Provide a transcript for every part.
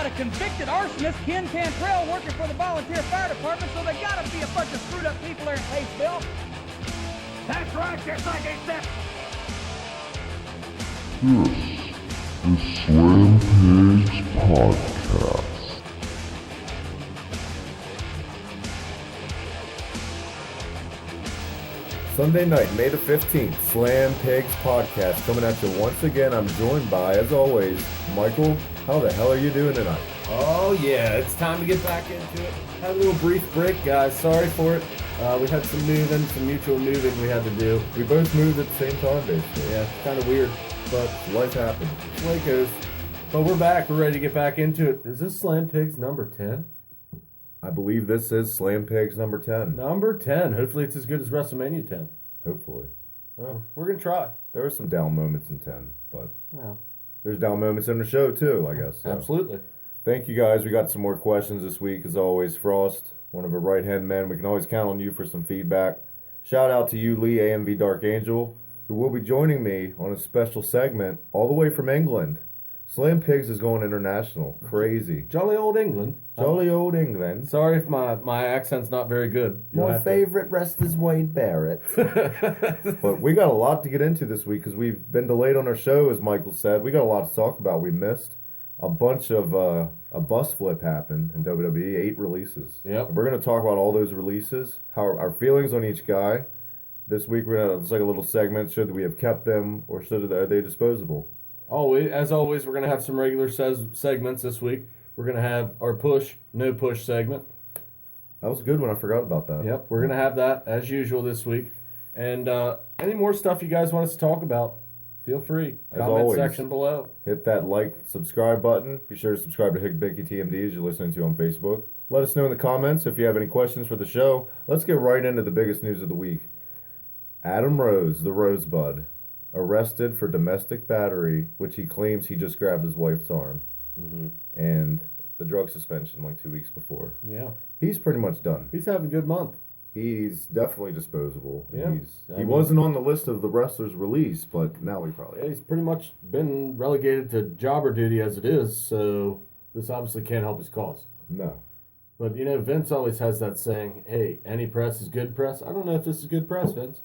a convicted arsonist, Ken Cantrell, working for the volunteer fire department, so they gotta be a bunch of screwed up people there in Batesville. That's right, just like they said. This is Slam Pigs Podcast. Sunday night, May the 15th, Slam Pigs Podcast coming at you once again. I'm joined by, as always, Michael. How the hell are you doing tonight? Oh yeah, it's time to get back into it. Had a little brief break, guys. Sorry for it. We had some mutual moving we had to do. We both moved at the same time, basically. Yeah, kind of weird, but Life happens. the way it goes. But we're back. We're ready to get back into it. Is this Slam Pigs number 10? I believe this is Slam Pigs number 10. Number 10. Hopefully it's as good as WrestleMania 10. Hopefully. Well, we're going to try. There were some down moments in 10, but Yeah, there's down moments in the show, too, I guess. So. absolutely. Thank you, guys. We got some more questions this week, as always. Frost, one of our right-hand men. We can always count on you for some feedback. Shout out to you, Lee, AMV Dark Angel, who will be joining me on a special segment all the way from England. Slam Pigs is going international. Crazy. Jolly old England. Jolly old England. Sorry if my accent's not very good. You'll My have to- favorite wrestler's Wade Barrett. But we got a lot to get into this week because we've been delayed on our show, as Michael said. We got a lot to talk about. We missed a bunch of a bus flip happened in WWE, 8 releases. Yep. We're going to talk about all those releases, how our feelings on each guy. This week we're going to, it's like a little segment, should we have kept them or are they disposable? As always, we're going to have some regular segments this week. We're going to have our no push segment. That was a good one. I forgot about that. Yep, we're going to have that as usual this week. And any more stuff you guys want us to talk about, feel free. As Comment always. section below. Hit that like, subscribe button. Be sure to subscribe to Hickbicky TMD as you're listening to on Facebook. Let us know in the comments if you have any questions for the show. Let's get right into the biggest news of the week. Adam Rose, the Rosebud, arrested for domestic battery, which he claims he just grabbed his wife's arm. Mm-hmm. And the drug suspension like 2 weeks before. Yeah, He's pretty much done. he's having a good month. He's definitely disposable. Yeah. He wasn't on the list of the wrestlers released, but now he probably Yeah, is. he's pretty much been relegated to jobber duty as it is, so this obviously can't help his cause. No. But, Vince always has that saying, hey, any press is good press. I don't know if this is good press, Vince.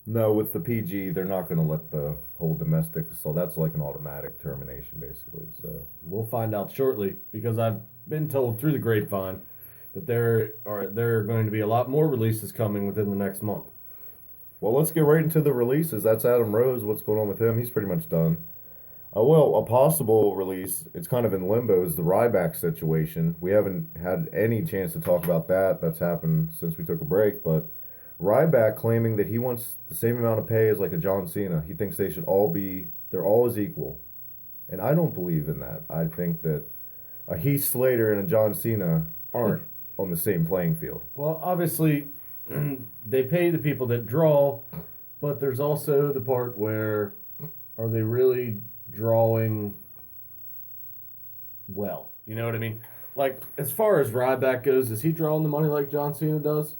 No, with the PG, they're not going to let the whole domestic, so that's like an automatic termination, basically. So We'll find out shortly, because I've been told through the grapevine that there are going to be a lot more releases coming within the next month. well, let's get right into the releases. That's Adam Rose. What's going on with him? He's pretty much done. Well, a possible release, it's kind of in limbo, is the Ryback situation. We haven't had any chance to talk about that. That's happened since we took a break, but Ryback claiming that he wants the same amount of pay as like a John Cena. He thinks they're all as equal. And I don't believe in that. I think that a Heath Slater and a John Cena aren't on the same playing field. Well, obviously, they pay the people that draw, but there's also the part where are they really drawing well? You know what I mean? Like, as far as Ryback goes, is he drawing the money like John Cena does?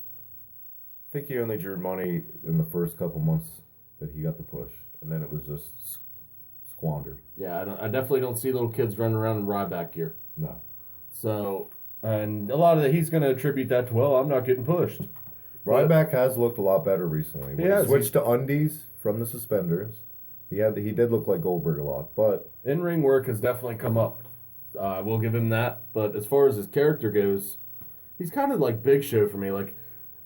I think he only drew money in the first couple months that he got the push, and then it was just squandered. Yeah, I definitely don't see little kids running around in Ryback gear. No. So, and a lot of that, he's going to attribute that to, well, I'm not getting pushed. Ryback has looked a lot better recently. When He he has. switched to undies from the suspenders, he did look like Goldberg a lot, but In-ring work has definitely come up. We'll give him that. But as far as his character goes, he's kind of like Big Show for me. Like,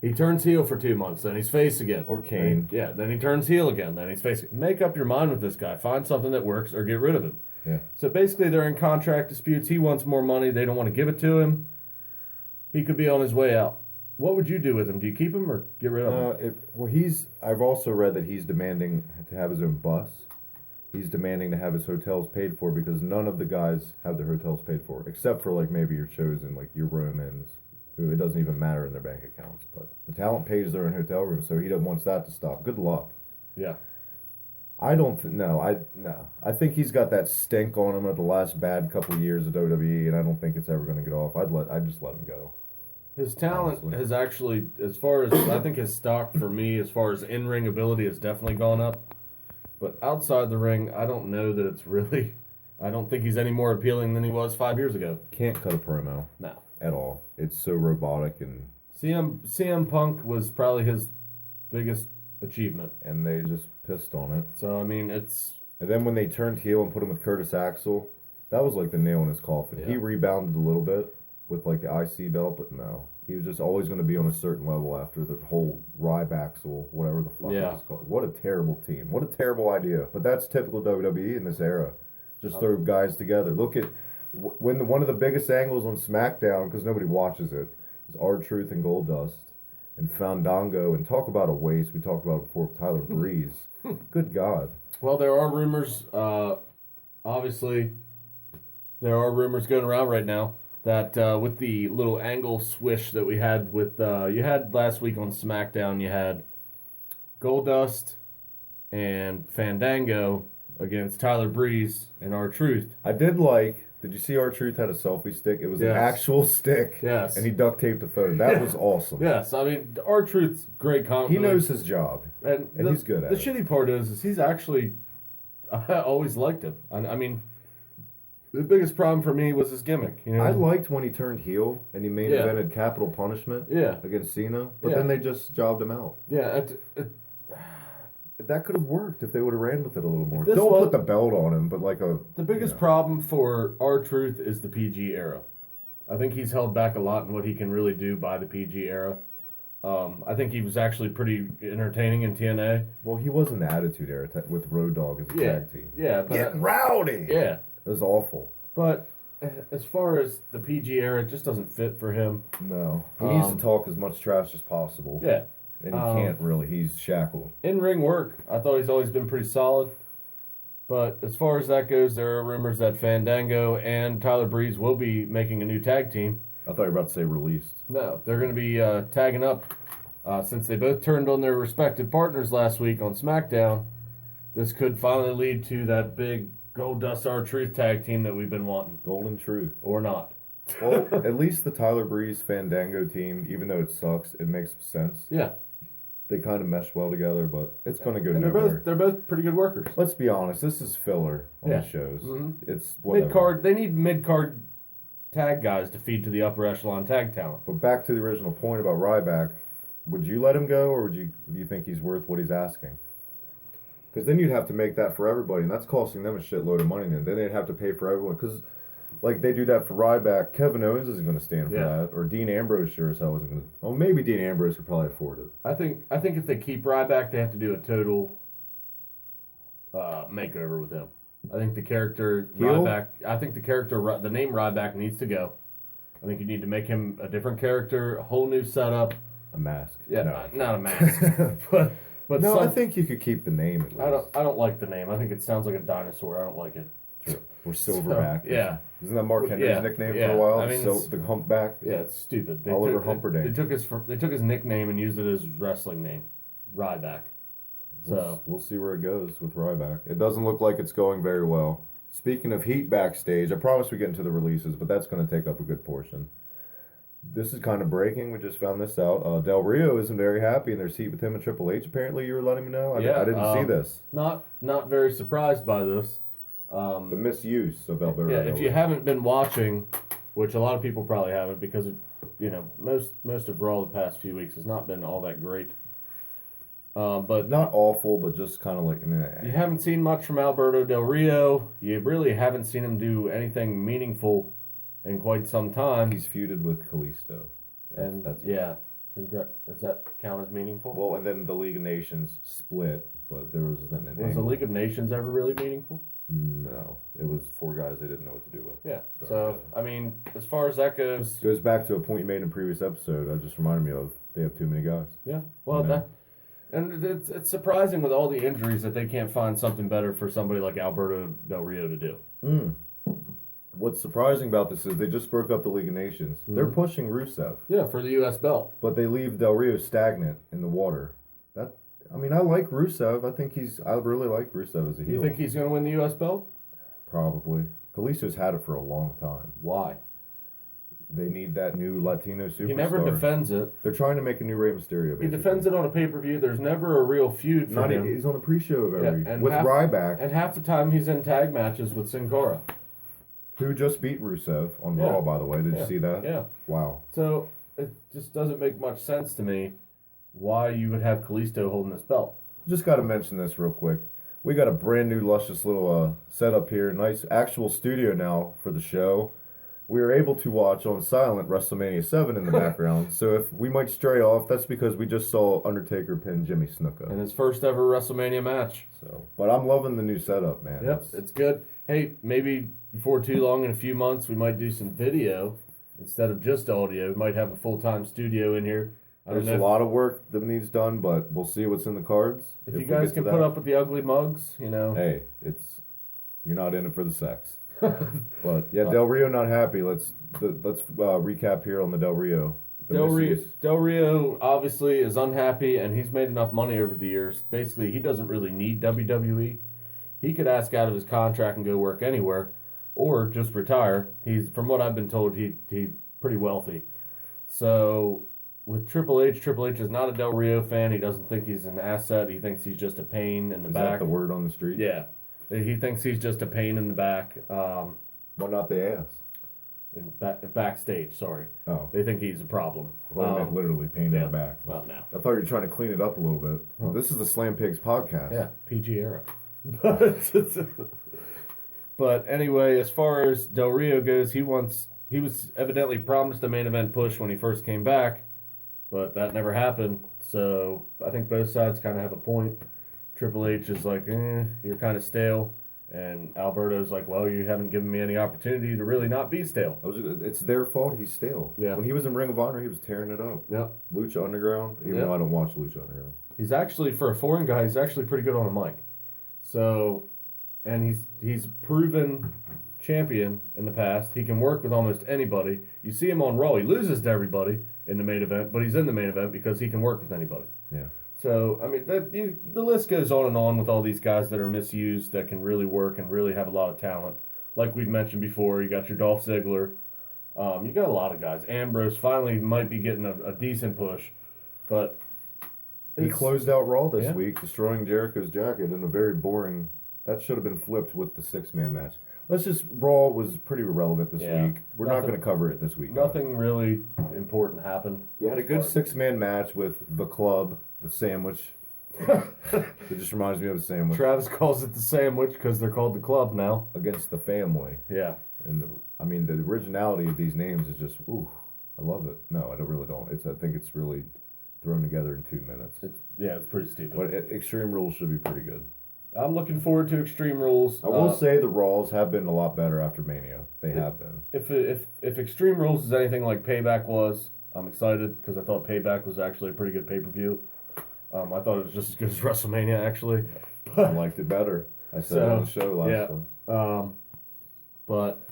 he turns heel for 2 months, then he's face again. Or Kane. Yeah, then he turns heel again, then he's face. Make up your mind with this guy. Find something that works or get rid of him. yeah. So basically, they're in contract disputes. He wants more money. They don't want to give it to him. He could be on his way out. What would you do with him? Do you keep him or get rid of him? I've also read that he's demanding to have his own bus. He's demanding to have his hotels paid for because none of the guys have their hotels paid for, except for like maybe your chosen, like your Romans, who it doesn't even matter in their bank accounts. But the talent pays their own hotel room, so he wants that to stop. Good luck. Yeah. I don't no. I think he's got that stink on him at the last bad couple of years of WWE, and I don't think it's ever going to get off. I'd just let him go. His talent Honestly. has actually, as far as, I think his stock for me, as far as in-ring ability, has definitely gone up. But outside the ring, I don't know that it's really, I don't think he's any more appealing than he was 5 years ago. Can't cut a promo No. at all. It's so robotic CM Punk was probably his biggest achievement. and they just pissed on it. So I mean, it's And then when they turned heel and put him with Curtis Axel, that was like the nail in his coffin. Yeah. He rebounded a little bit with like the IC belt, but no. He was just always going to be on a certain level after the whole Rybaxel, whatever the fuck it was called. What a terrible team. What a terrible idea. But that's typical WWE in this era. Just throw guys together. Look at when one of the biggest angles on SmackDown, because nobody watches it, is R-Truth and Goldust and Fandango. And talk about a waste. We talked about it before with Tyler Breeze. Good God. well, there are rumors. Obviously, there are rumors going around right now that with the little angle swish that we had with you had last week on SmackDown, you had Goldust and Fandango against Tyler Breeze and R-Truth. I did you see R-Truth had a selfie stick? It was an Yes. actual stick. Yes. And he duct taped the phone. That was awesome. Yes, I mean R-Truth's great comment. He knows his job. and he's good at the it. shitty part is he's actually I always liked him. I mean, the biggest problem for me was his gimmick. You know, I liked when he turned heel and he main Yeah. evented Capital Punishment Yeah. against Cena, but Yeah. then they just jobbed him out. yeah. That could have worked if they would have ran with it a little more. this Don't was- put the belt on him, but like a... The biggest problem for R-Truth is the PG era. I think he's held back a lot in what he can really do by the PG era. I think he was actually pretty entertaining in TNA. Well, he was in the Attitude Era with Road Dogg as a Yeah, tag team. yeah, but Getting rowdy! yeah, It was awful. but as far as the PG era, it just doesn't fit for him. No. He needs to talk as much trash as possible. Yeah, And he can't really. He's shackled. in-ring work, I thought he's always been pretty solid. But as far as that goes, there are rumors that Fandango and Tyler Breeze will be making a new tag team. I thought you were about to say released. No, they're going to be tagging up since they both turned on their respective partners last week on SmackDown. This could finally lead to that big Goldust R-Truth tag team that we've been wanting, Golden Truth. or not. Well, at least the Tyler Breeze Fandango team, even though it sucks, it makes sense. Yeah, They kind of mesh well together, but it's going to go and nowhere. they're both pretty good workers. Let's be honest, this is filler on Yeah. the shows. Mhm. It's whatever. Mid card, they need mid card tag guys to feed to the upper echelon tag talent. But back to the original point about Ryback, would you let him go, or do you think he's worth what he's asking? Because then you'd have to make that for everybody, and that's costing them a shitload of money. Then they'd have to pay for everyone. Because like they do that for Ryback, Kevin Owens isn't going to stand for Yeah. that, or Dean Ambrose sure as hell isn't going to. Well, maybe Dean Ambrose could probably afford it. I think if they keep Ryback, they have to do a total makeover with him. I think the character Heel? Ryback. I think the name Ryback needs to go. I think you need to make him a different character, a whole new setup. A mask. Yeah, No. not a mask, but No, I some- think you could keep the name at least. I don't like the name. I think it sounds like a dinosaur. I don't like it. True. Or Silverback. yeah. Isn't that Mark Henry's Yeah, nickname yeah. for a while? I mean, it's- the Humpback. Yeah, it's stupid. Oliver Humperdinck. They took his nickname and used it as wrestling name, Ryback. So We'll see where it goes with Ryback. It doesn't look like it's going very well. Speaking of heat backstage, I promise we get into the releases, but that's going to take up a good portion. This is kind of breaking. We just found this out. Del Rio isn't very happy in their seat with him and Triple H. Apparently, you were letting me know. I didn't see this. not very surprised by this. The misuse of Alberto. Yeah, Del if you Rio. haven't been watching, which a lot of people probably haven't, because most of Raw the past few weeks has not been all that great. But Not awful, but just kind of like. you haven't seen much from Alberto Del Rio. You really haven't seen him do anything meaningful in quite some time. He's feuded with Kalisto. And that's yeah, does that count as meaningful? Well, and then the League of Nations split, but there was then an Was the League of Nations ever really meaningful? No, it was four guys they didn't know what to do with. Yeah. So I mean, as far as that goes, Goes back to a point you made in a previous episode. I just reminded me of they have too many guys. yeah. Well, You know? that. And it's surprising with all the injuries that they can't find something better for somebody like Alberto Del Rio to do. What's surprising about this is they just broke up the League of Nations. They're pushing Rusev, Yeah, for the U.S. belt. but they leave Del Rio stagnant in the water. I mean, I like Rusev. I really like Rusev as a heel. You think he's going to win the U.S. belt? Probably. Kalisto's had it for a long time. Why? They need that new Latino superstar. He never defends it. They're trying to make a new Rey Mysterio. He Basically. defends it on a pay-per-view. There's never a real feud for him. He's on the pre-show of every Yeah, and with half- Ryback. And half the time he's in tag matches with Sin Cara. Who just beat Rusev on Yeah. Raw, by the way. Did Yeah. you see that? Yeah. Wow. So it just doesn't make much sense to me why you would have Kalisto holding this belt. Just got to mention this real quick. We got a brand new luscious little setup here. Nice actual studio now for the show. We were able to watch on silent WrestleMania 7 in the background. So if we might stray off, that's because we just saw Undertaker pin Jimmy Snuka. And his first ever WrestleMania match. So, but I'm loving the new setup, man. Yep, it's good. Hey, maybe before too long, in a few months, we might do some video instead of just audio. We might have a full-time studio in here. I don't There's know a lot of work that needs done, but we'll see what's in the cards. if you we guys get can to put that. up with the ugly mugs, you know. Hey, you're not in it for the sex. But yeah, Del Rio not happy. Let's recap here on the Del Rio. The misuse. Del Rio obviously is unhappy, and he's made enough money over the years. Basically, he doesn't really need WWE. He could ask out of his contract and go work anywhere, or just retire. From what I've been told, he's pretty wealthy. So with Triple H is not a Del Rio fan. He doesn't think he's an asset. He thinks he's just a pain in the Is back. that the word on the street? Yeah, he thinks he's just a pain in the back. Why not the ass? Backstage, sorry. Oh. They think he's a problem. Well, I meant literally pain in the back. Well, no. I thought you were trying to clean it up a little bit. Well, this is the Slam Pigs podcast. Yeah, PG era. But anyway, as far as Del Rio goes, he was evidently promised a main event push when he first came back, but that never happened. So I think both sides kind of have a point. Triple H is like, you're kind of stale. And Alberto's like, well, you haven't given me any opportunity to really not be stale. It's their fault he's stale. Yeah. When he was in Ring of Honor, he was tearing it up. Yep. Lucha Underground, even though I don't watch Lucha Underground. He's actually, for a foreign guy, he's actually pretty good on a mic. So, and he's proven champion in the past. He can work with almost anybody. You see him on Raw. He loses to everybody in the main event, but he's in the main event because he can work with anybody. Yeah. So, I mean, the list goes on and on with all these guys that are misused that can really work and really have a lot of talent. Like we've mentioned before, you got your Dolph Ziggler. You got a lot of guys. Ambrose finally might be getting a decent push, but he closed out Raw this Yeah. week, destroying Jericho's jacket in a very boring. That should have been flipped with the 6-man match. Raw was pretty irrelevant this week. We're not going to cover it this week. Nothing really important happened. You had a good 6-man match with the Club, the Sandwich. It just reminds me of a sandwich. Travis calls it the Sandwich because they're called the Club now. Against the Family. Yeah. And the originality of these names is just, ooh, I love it. No, I really don't. I think it's really thrown together in 2 minutes. It's pretty stupid. But Extreme Rules should be pretty good. I'm looking forward to Extreme Rules. I will say the Raws have been a lot better after Mania. They have been. If Extreme Rules is anything like Payback was, I'm excited because I thought Payback was actually a pretty good pay-per-view. I thought it was just as good as WrestleMania, actually. I liked it better. I said it on the show last time. But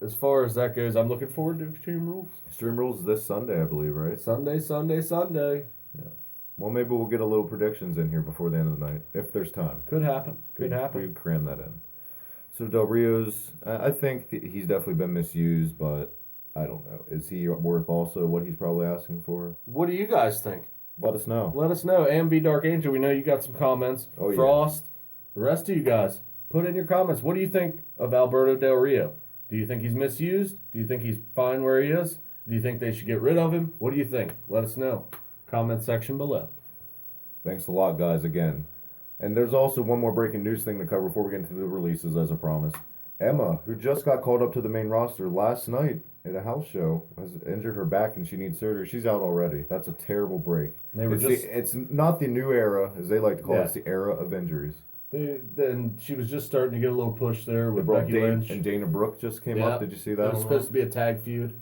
as far as that goes, I'm looking forward to Extreme Rules. Extreme Rules is this Sunday, I believe, right? Sunday. Yeah. Well, maybe we'll get a little predictions in here before the end of the night, if there's time. Could happen. We could cram that in. So Del Rio's, I think he's definitely been misused, but I don't know. Is he worth also what he's probably asking for? What do you guys think? Let us know. Let us know. AMV Dark Angel, we know you got some comments. Oh, yeah. Frost, the rest of you guys, put in your comments. What do you think of Alberto Del Rio? Do you think he's misused? Do you think he's fine where he is? Do you think they should get rid of him? What do you think? Let us know. Comment section below. Thanks a lot, guys, again. And there's also one more breaking news thing to cover before we get into the releases, as I promised. Emma, who just got called up to the main roster last night at a house show, has injured her back and she needs surgery. She's out already. That's a terrible break. It's not the new era, as they like to call it. It's the era of injuries. Then she was just starting to get a little push there with brought Becky Lynch. And Dana Brooke just came up. Did you see that? It was supposed to be a tag feud.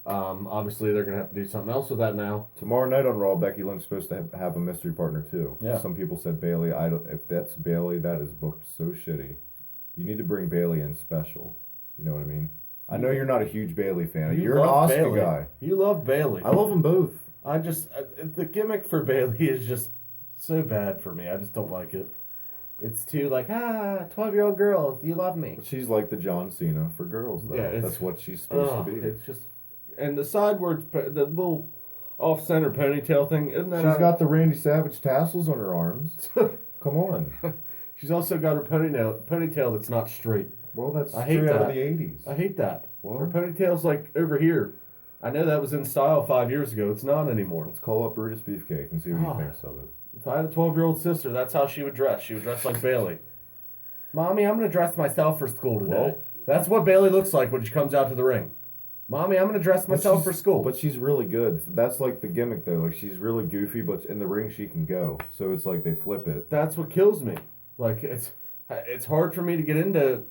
Obviously, they're going to have to do something else with that now. Tomorrow night on Raw, Becky Lynch is supposed to have a mystery partner too. Yeah. Some people said Bayley. If that's Bayley, that is booked so shitty. You need to bring Bayley in special. You know what I mean? I know you're not a huge Bayley fan. You're an Asuka guy. You love Bayley. I love them both. The gimmick for Bayley is just so bad for me. I just don't like it. It's too 12-year-old girls, you love me. She's like the John Cena for girls, though. Yeah, that's what she's supposed to be. It's just, and the sidewards, the little off-center ponytail thing, isn't that? She's got the Randy Savage tassels on her arms. Come on. She's also got her ponytail that's not straight. Well, that's I hate straight out of that. the 80s. I hate that. Well- Her ponytail's like over here. I know that was in style 5 years ago. It's not anymore. Let's call up Brutus Beefcake and see what God. he thinks of it. If I had a 12-year-old sister, that's how she would dress. She would dress like Bailey. Mommy, I'm going to dress myself for school today. Well- That's what Bailey looks like when she comes out to the ring. Mommy, I'm going to dress myself for school. But she's really good. That's like the gimmick, though. Like, she's really goofy, but in the ring she can go. So it's like they flip it. That's what kills me. Like, it's hard for me to get into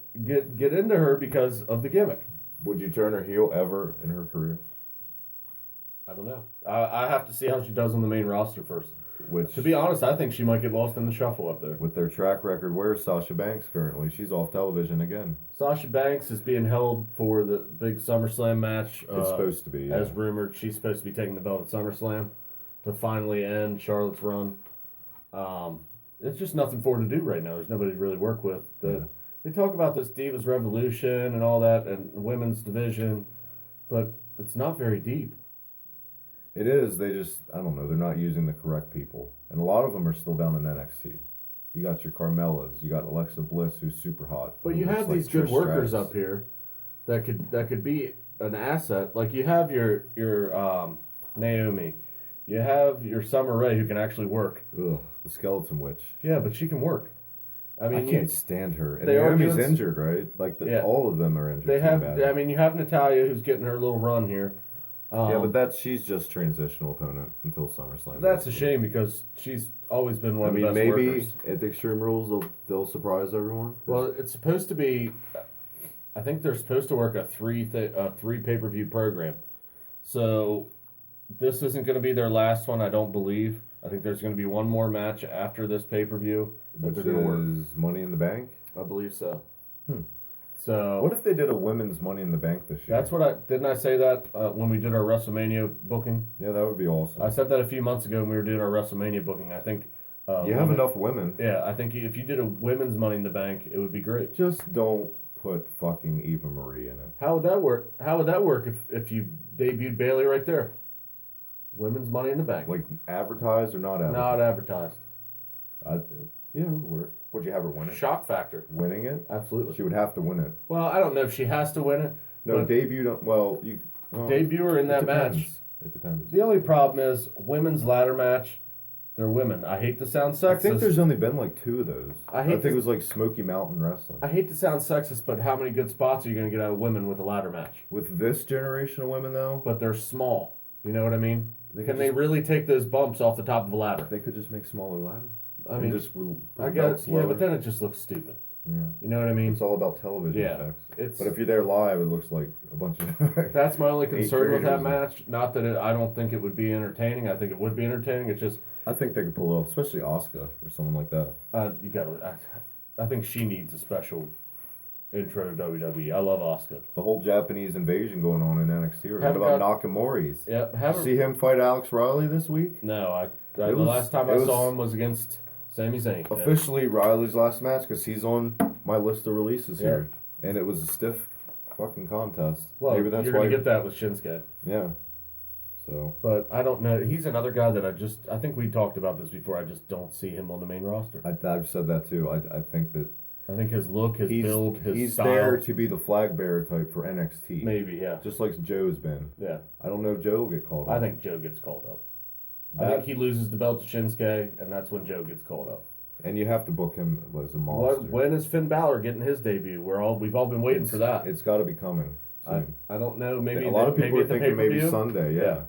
her because of the gimmick. Would you turn her heel ever in her career? I don't know. I have to see how she does on the main roster first. Which, To be honest, I think she might get lost in the shuffle up there. with their track record, where's Sasha Banks currently? She's off television again. Sasha Banks is being held for the big SummerSlam match. It's supposed to be. Yeah. As rumored, she's supposed to be taking the belt at SummerSlam to finally end Charlotte's run. It's just nothing for her to do right now. There's nobody to really work with. They talk about this Divas Revolution and all that and women's division, but it's not very deep. It is. They just, I don't know, they're not using the correct people. And a lot of them are still down in NXT. You got your Carmellas. You got Alexa Bliss, who's super hot. But you Looks have like these good Trish workers Stratus. up here that could be an asset. Like you have your Naomi, you have your Summer Rae who can actually work. Ugh, the Skeleton Witch. Yeah, but she can work. I mean, I can't stand her. And they are Naomi's doing- injured, right? Like, Yeah. all of them are injured. they too have. bad. I mean, you have Natalia who's getting her little run here. Yeah, but she's just transitional opponent until SummerSlam. That's a basically. shame because she's always been one I of the mean, best maybe workers. at the Extreme Rules they'll surprise everyone. Well, it's supposed to be. I think they're supposed to work a three pay-per-view program. So this isn't going to be their last one, I don't believe. I think there's going to be one more match after this pay-per-view that which they're going to work. is Money in the Bank. I believe so. Hmm. So What if they did a women's Money in the Bank this year? that's what didn't I say that when we did our WrestleMania booking? Yeah, that would be awesome. I said that a few months ago when we were doing our WrestleMania booking. I think You have enough women. Yeah, I think if you did a women's Money in the Bank, it would be great. Just don't put fucking Eva Marie in it. How would that work? How would that work if you debuted Bailey right there? Women's Money in the Bank. Like, advertised or not advertised? Not advertised. Yeah, it would work. Would you have her win it? Shock factor. Winning it? Absolutely. She would have to win it. Well, I don't know if she has to win it. No, but debut don't. Well, you. Well, debut her in that it match. depends. It depends. The only problem is women's ladder match. They're women. I hate to sound sexist. I think there's only been like 2 of those. I I hate think to- it was like Smoky Mountain Wrestling. I hate to sound sexist, but how many good spots are you going to get out of women with a ladder match? With this generation of women, though, But they're small. You know what I mean? They Can could they just- really take those bumps off the top of a ladder? they could just make smaller ladders. I And mean, just I guess, yeah, but then it just looks stupid. yeah, You know what I mean? it's all about television Yeah, effects. it's- But if you're there live, it looks like a bunch of. That's my only concern with that creators. match. Not that I don't think it would be entertaining. I think it would be entertaining. It's just I think they could pull it off, especially Asuka or someone like that. you got to. I think she needs a special intro to WWE. I love Asuka. The whole Japanese invasion going on in NXT. Or what Haven't about Nakamori's? Yep. Did you see him fight Alex Riley this week? No, the It was- last time I it was- saw him was against Sami Zayn. Yeah. Officially Riley's last match because he's on my list of releases here, and it was a stiff fucking contest. Well, Maybe that's you're why. gonna get that with Shinsuke. Yeah. So But I don't know. He's another guy that I think we talked about this before. I just don't see him on the main roster. I've said that too. I think that I think his look, his he's build, his he's style. there to be the flag bearer type for NXT. Maybe, yeah. Just like Joe's been. Yeah. I don't know if Joe will get called up. I think Joe gets called up. I That- think he loses the belt to Shinsuke, and that's when Joe gets called up. And you have to book him as a monster. When is Finn Balor getting his debut? We've all been waiting for that. It's got to be coming I, soon. I don't know. Maybe a lot of people maybe are at the thinking maybe pay-per-view? Sunday. Yeah. Yeah.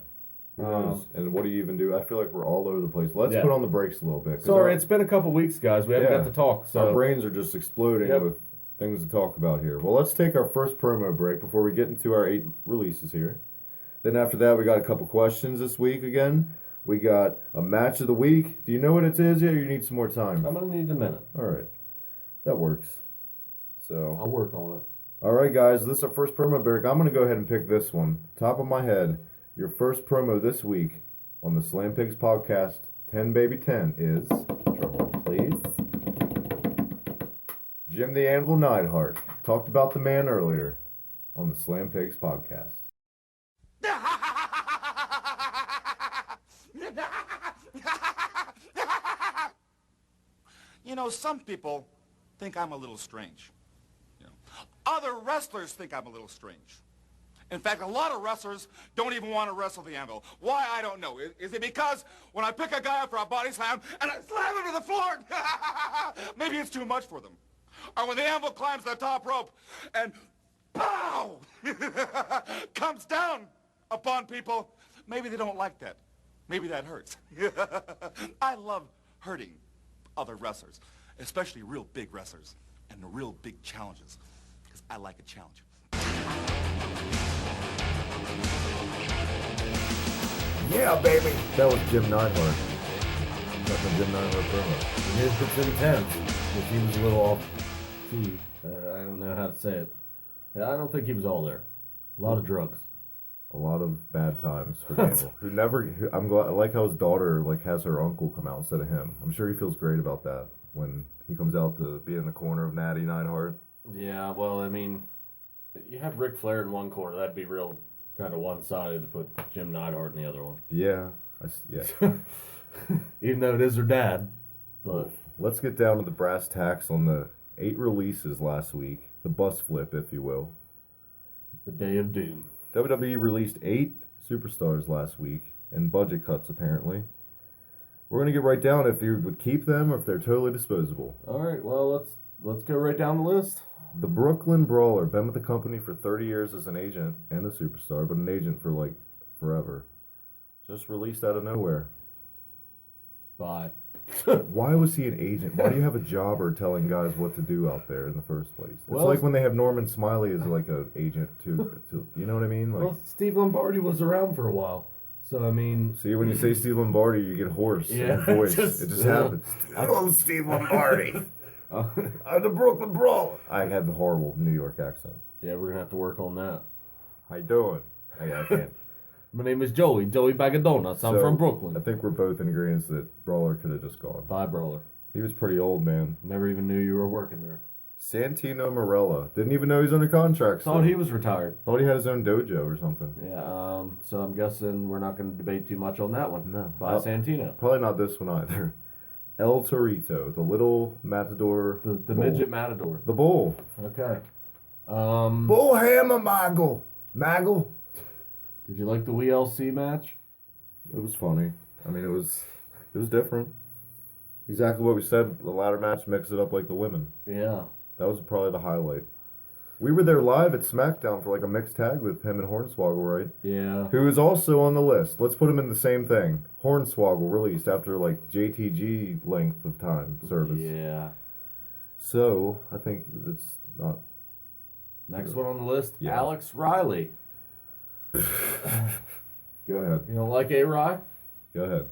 Who knows? And what do you even do? I feel like we're all over the place. Let's Yeah. put on the brakes a little bit. 'cause Sorry, our- it's been a couple weeks, guys. We haven't Yeah. got to talk. Our So brains are just exploding Yep. with things to talk about here. Well, let's take our first promo break before we get into our 8 releases here. Then after that, we got a couple questions this week again. We got a match of the week. Do you know what it is yet, or you need some more time? I'm gonna need a minute. All right. That works. So, I'll work on it. all right, guys, this is our first promo break. I'm going to go ahead and pick this one. Top of my head, your first promo this week on the Slam Pigs podcast, 10 Baby 10, is, drum roll please, Jim the Anvil Neidhart. Talked about the man earlier on the Slam Pigs podcast. You know, some people think I'm a little strange. You know, other wrestlers think I'm a little strange. In fact, a lot of wrestlers don't even want to wrestle the Anvil. Why, I don't know. Is it because when I pick a guy up for a body slam and I slam him to the floor, maybe it's too much for them? Or when the Anvil climbs the top rope and pow, comes down upon people, maybe they don't like that. Maybe that hurts. I love hurting other wrestlers, especially real big wrestlers and the real big challenges, because I like a challenge. Yeah, baby. That was Jim Neidhart. That's a Jim Neidhart promo. It's intense. If he was a little off key, I don't know how to say it. Yeah, I don't think he was all there. A lot of drugs. A lot of bad times for Gamble. I'm glad. I like how his daughter has her uncle come out instead of him. I'm sure he feels great about that when he comes out to be in the corner of Natty Neidhart. Yeah, well, I mean, you have Ric Flair in one corner. That'd be real kind of one-sided to put Jim Neidhart in the other one. Yeah. Even though it is her dad. But let's get down to the brass tacks on the 8 releases last week. The bus flip, if you will. The Day of Doom. WWE released 8 superstars last week, and budget cuts, apparently. We're going to get right down if you would keep them or if they're totally disposable. All right, well, let's go right down the list. The Brooklyn Brawler, been with the company for 30 years as an agent and a superstar, but an agent for, forever. Just released out of nowhere. Bye. Why was he an agent? Why do you have a jobber telling guys what to do out there in the first place? It's Well, like when they have Norman Smiley as an agent to you know what I mean? Well, Steve Lombardi was around for a while. So, I mean... See, when you say Steve Lombardi, you get hoarse in voice. It just happens. Hello, Steve Lombardi. I'm the Brooklyn Brawler. I have a horrible New York accent. Yeah, we're going to have to work on that. How you doing? I can't. My name is Joey Bag of Donuts. I'm from Brooklyn. I think we're both in agreement that Brawler could have just gone. Bye, Brawler. He was pretty old, man. Never even knew you were working there. Santino Marella. Didn't even know he was under contract. Thought he was retired. Thought he had his own dojo or something. Yeah, so I'm guessing we're not going to debate too much on that one. No. Bye, Santino. Probably not this one either. El Torito, the little matador. The midget matador. The bull. Okay. Bull Hammer Maggle. Did you like the WLC match? It was funny. I mean, it was different. Exactly what we said. The ladder match, mix it up like the women. Yeah. That was probably the highlight. We were there live at SmackDown for a mixed tag with him and Hornswoggle, right? Yeah. Who is also on the list. Let's put him in the same thing. Hornswoggle released after JTG length of time service. Yeah. So, I think it's not... Next one on the list, Yeah. Alex Riley. Go ahead. You don't like A-Rye? Go ahead.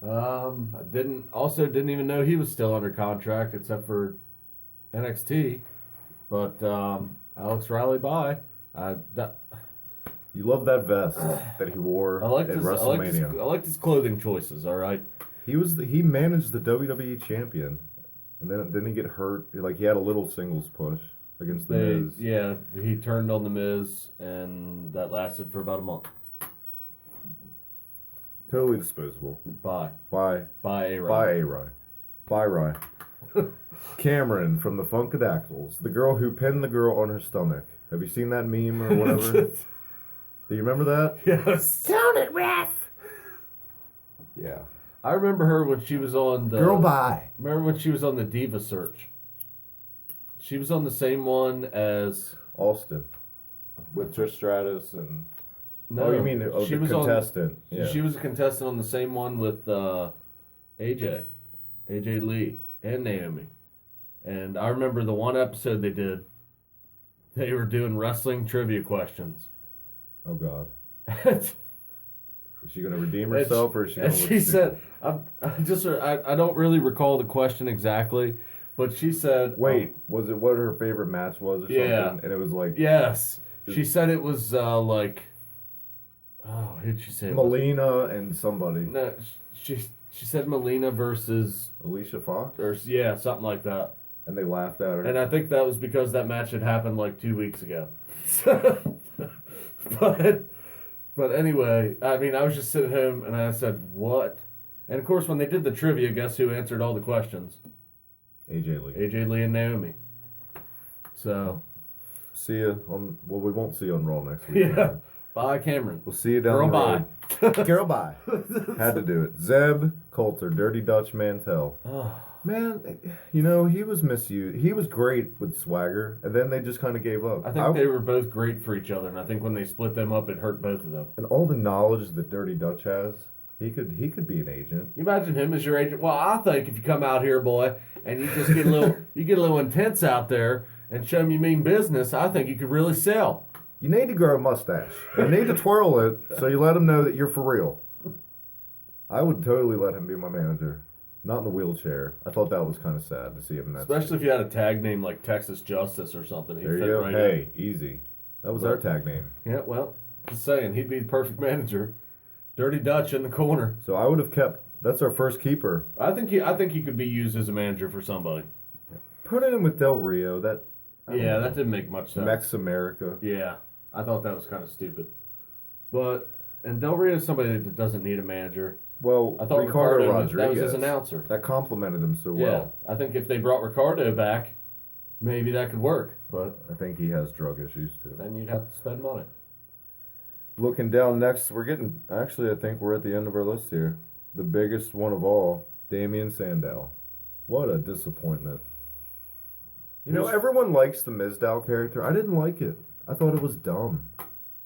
I didn't even know he was still under contract except for NXT. But Alex Riley, bye. You love that vest that he wore at WrestleMania. I liked his clothing choices. All right. He managed the WWE champion, and then didn't he get hurt? He had a little singles push against the Miz. Yeah, he turned on the Miz, and that lasted for about a month. Totally disposable. Bye. Bye. Bye, A-Rye. Bye, A-Rye. Bye, Rye. Cameron from the Funkadactyls, the girl who pinned the girl on her stomach. Have you seen that meme or whatever? Do you remember that? Yes. Count it, Raph. Yeah. I remember her when she was on the... Girl, bye. Remember when she was on the Diva Search? She was on the same one as... Austin. With Trish Stratus and... No, oh, you mean she the was contestant. Yeah. She was a contestant on the same one with AJ Lee, and Naomi. And I remember the one episode they did, they were doing wrestling trivia questions. Oh, God. Is she going to redeem herself, or is she going to... And she said, I don't really recall the question exactly, but she said... Wait, was it what her favorite match was or something? Yeah. And it was like... Yes. She said it was like... Oh, who'd she say? Melina and somebody. No, she said Melina versus... Alicia Fox? Or, yeah, something like that. And they laughed at her. And I think that was because that match had happened 2 weeks ago. But anyway, I mean, I was just sitting home and I said, what? And of course, when they did the trivia, guess who answered all the questions? AJ Lee. AJ Lee and Naomi. So, See you on. Well, we won't see you on Raw next week. Yeah. Bye, Cameron. We'll see you down Girl, the road. bye. Girl, bye. Had to do it. Zeb Coulter, Dirty Dutch Mantel. Oh, Man, you know, he was misused. He was great with Swagger, and then they just kind of gave up. I think they were both great for each other, and I think when they split them up, it hurt both of them. And all the knowledge that Dirty Dutch has, he could be an agent. You imagine him as your agent? Well, I think if you come out here, boy, and you just get a little, you get a little intense out there and show them you mean business, I think you could really sell. You need to grow a mustache. You need to twirl it so you let him know that you're for real. I would totally let him be my manager. Not in the wheelchair. I thought that was kind of sad to see him in that. Especially if you had a tag name like Texas Justice or something. He'd There you fit go. right Hey, easy. That was our tag name. in. Yeah, well, just saying, he'd be the perfect manager. Dirty Dutch in the corner. So I would have kept. That's our first keeper. I think he could be used as a manager for somebody. Put it in with Del Rio. That. Yeah, that didn't make much sense. Mex America. Yeah, I thought that was kind of stupid. And Del Rio is somebody that doesn't need a manager. Well, I thought Ricardo Ricardo Rodriguez. that was his announcer. That complimented him so Yeah, well. I think if they brought Ricardo back, maybe that could work. But I think he has drug issues too. then you'd have to spend money. Looking down next, we're getting. Actually, I think we're at the end of our list here. The biggest one of all, Damian Sandow. What a disappointment. You know, everyone likes the Mizdow character. I didn't like it. I thought it was dumb.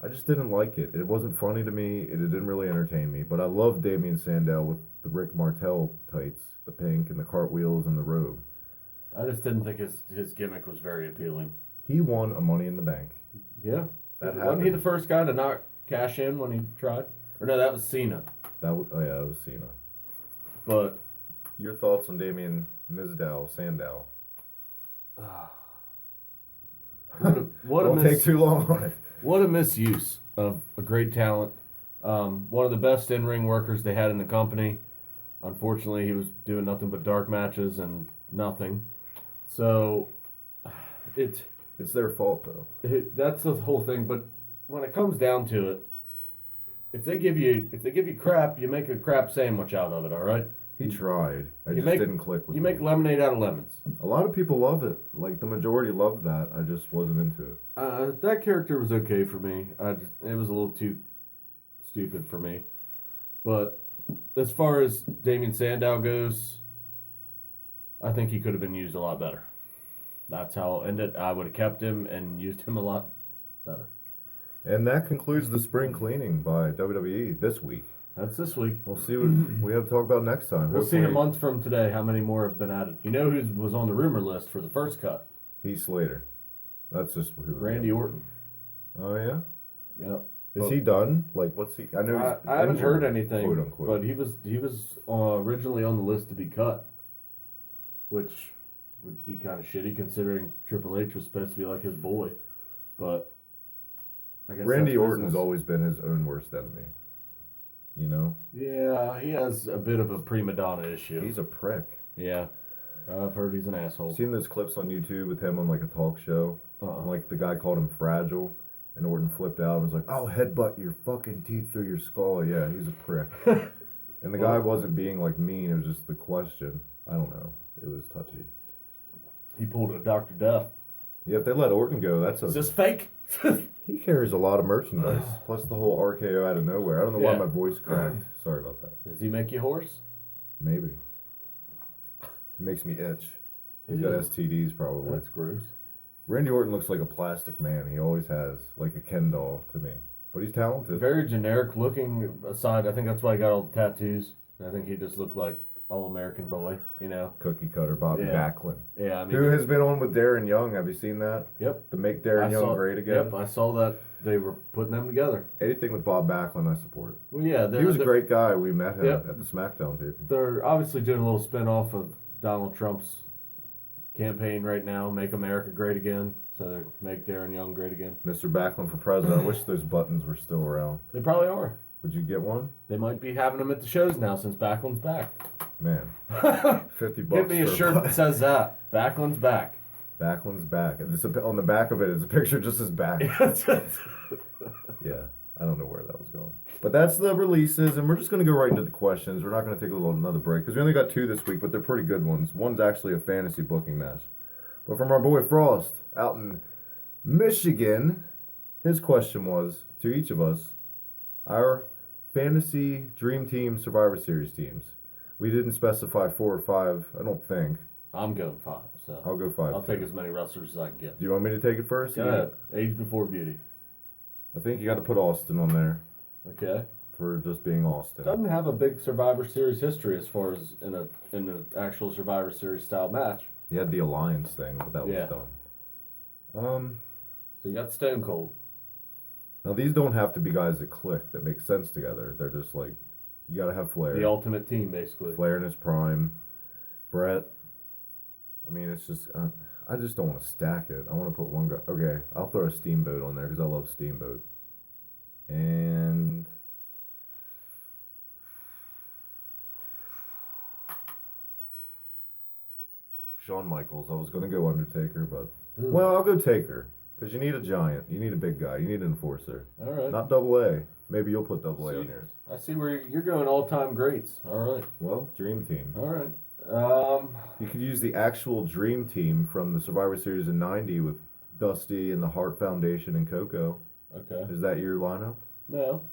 I just didn't like it. It wasn't funny to me. It didn't really entertain me. But I love Damian Sandow with the Rick Martel tights, the pink and the cartwheels and the robe. I just didn't think his gimmick was very appealing. He won a Money in the Bank. Yeah. That Wasn't he happened. the first guy to not cash in when he tried? Or no, that was Cena. That was that was Cena. But Your thoughts on Damian Mizdow Sandow? what a Don't take too long on it. What a misuse of a great talent. One of the best in-ring workers they had in the company. Unfortunately, he was doing nothing but dark matches and nothing. So, It's their fault though. that's the whole thing. But when it comes down to it, if they give you crap, you make a crap sandwich out of it. All right. He tried. I You just make- didn't click with You me. make lemonade out of lemons. A lot of people love it. Like the majority loved that. I just wasn't into it. That character was okay for me. It was a little too stupid for me. But as far as Damian Sandow goes, I think he could have been used a lot better. That's how I'll end it. I would have kept him and used him a lot better. And that concludes the spring cleaning by WWE this week. That's this week. We'll see what we have to talk about next time. We'll see a Hopefully, month from today how many more have been added. You know who was on the rumor list for the first cut? Heath Slater. That's just who. Randy Orton. Oh yeah. Yep. Is he done? Like, what's he? I know he's. I haven't injured, heard anything, quote unquote. but he was originally on the list to be cut, which would be kind of shitty considering Triple H was supposed to be like his boy. But I guess Randy that's Orton's business. always been his own worst enemy. You know, Yeah, he has a bit of a prima donna issue. he's a prick. Yeah, I've heard he's an asshole. Seen those clips on YouTube with him on like a talk show? And, like the guy called him fragile, and Orton flipped out and was like, "I'll headbutt your fucking teeth through your skull." Yeah, he's a prick. And the guy wasn't being like mean. It was just the question. I don't know. It was touchy. He pulled a Dr. Death. Yeah, if they let Orton go, that's Is a. this fake? He carries a lot of merchandise. Plus the whole RKO out of nowhere. I don't know why Yeah. my voice cracked. Sorry about that. Does he make you hoarse? Maybe. It makes me itch. He's got Ew. STDs probably. That's gross. Randy Orton looks like a plastic man. He always has, like a Ken doll to me. But he's talented. Very generic looking aside. I think that's why he got all the tattoos. I think he just looked like all-American boy, you know? Cookie cutter Bobby Yeah. Backlund. Yeah, I mean... Who has been on with Darren Young? Have you seen that? Yep. The Make Darren Young Great Again? Yep, I saw that they were putting them together. Anything with Bob Backlund, I support. Well, yeah. He was a great guy. We met him Yep. at the SmackDown taping. They're obviously doing a little spin-off of Donald Trump's campaign right now, Make America Great Again. So they're Make Darren Young Great Again. Mr. Backlund for president. I wish those buttons were still around. They probably are. Would you get one? They might be having them at the shows now since Backlund's back. Man. $50 Give me a for shirt button. that says that. Backlund's back. Backlund's back. And on the back of it is a picture just his back. Yeah, I don't know where that was going. But that's the releases, and we're just going to go right into the questions. We're not going to take another break, because we only got 2 this week, but they're pretty good ones. One's actually a fantasy booking match. But from our boy Frost, out in Michigan, his question was to each of us, our fantasy dream team Survivor Series teams. We didn't specify 4 or 5, I don't think. I'm going 5, so I'll go 5. I'll take as many wrestlers as I can get. Do you want me to take it first? Go ahead. Age before beauty. I think you got to put Austin on there Okay. for just being Austin. Doesn't have a big Survivor Series history as far as in an actual Survivor Series style match. He had the alliance thing, but that was Yeah. done. So you got Stone Cold. Now these don't have to be guys that click, that make sense together. They're just like, you got to have Flair. The ultimate team, basically. Flair in his prime. Brett. I mean, it's just, I just don't want to stack it. I want to put one guy. Okay, I'll throw a Steamboat on there because I love Steamboat. And Shawn Michaels. I was going to go Undertaker, but well, I'll go Taker because you need a giant. You need a big guy. You need an enforcer. All right. Not double A. Maybe you'll put double A See, on yours. I see where you're going all-time greats. All right. Well, Dream Team. All right. You could use the actual Dream Team from the Survivor Series in '90 with Dusty and the Hart Foundation and Coco. Okay. Is that your lineup? No,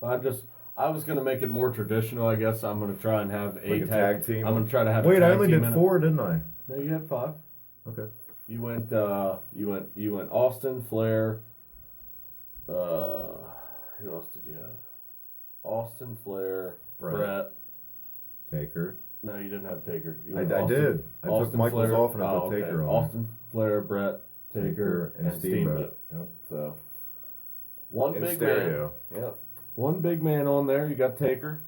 I was gonna make it more traditional. I guess I'm gonna try and have Like a tag team? I'm gonna try to have. Wait, a tag I only team did in it. 4, didn't I? No, you had 5. Okay. You went Austin, Flair. Who else did you have? Austin, Flair, Brett. Taker. No, you didn't have Taker. You I went did. I took Austin, Michaels Flair. off and I put okay. Taker on. Austin, Flair, Brett, Taker, and Steamboat. Yep. So one In big stereo. man. Yep. One big man on there. You got Taker.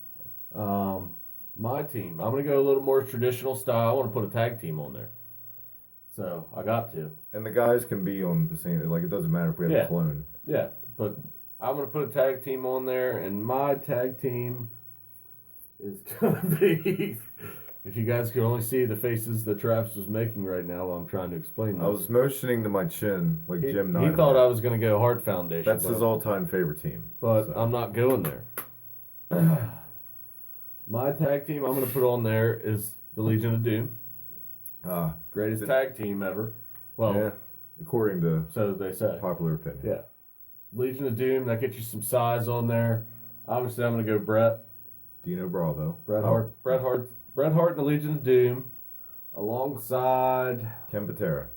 My team. I'm gonna go a little more traditional style. I want to put a tag team on there. So I got to. And the guys can be on the same. Like it doesn't matter if we have Yeah. a clone. Yeah, but I'm gonna put a tag team on there, and my tag team is gonna be. If you guys could only see the faces that Travis was making right now while I'm trying to explain this. I was motioning to my chin like Jim He Neidhart. thought I was gonna go Hart Foundation. That's but, his all-time favorite team. but so. I'm not going there. My tag team I'm gonna put on there is the Legion of Doom, greatest Did- tag team ever. Well, yeah, according to so they say. popular opinion. Yeah. Legion of Doom, that gets you some size on there. Obviously, I'm going to go Brett. Dino Bravo. Bret Oh, Hart. Bret Hart and the Legion of Doom. Alongside. Ken Patera.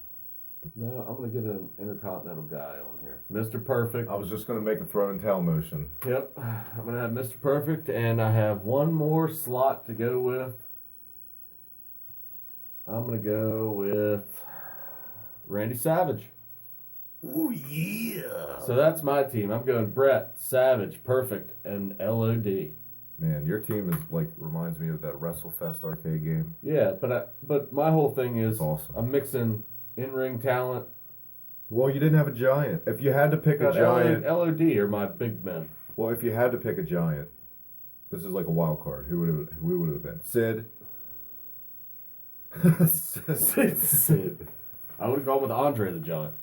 No, I'm going to get an Intercontinental guy on here. Mr. Perfect. I was just going to make a throw and towel motion. Yep. I'm going to have Mr. Perfect, and I have one more slot to go with. I'm going to go with Randy Savage. Oh yeah. So that's my team. I'm going Brett, Savage, Perfect, and LOD. Man, your team is like reminds me of that WrestleFest arcade game. Yeah, but my whole thing is It's awesome. I'm mixing in-ring talent. Well, you didn't have a giant. If you had to pick a Got giant, LOD are my big men. well, if you had to pick a giant, this is like a wild card. Who would have been? Sid. Sid. I would have gone with Andre the Giant.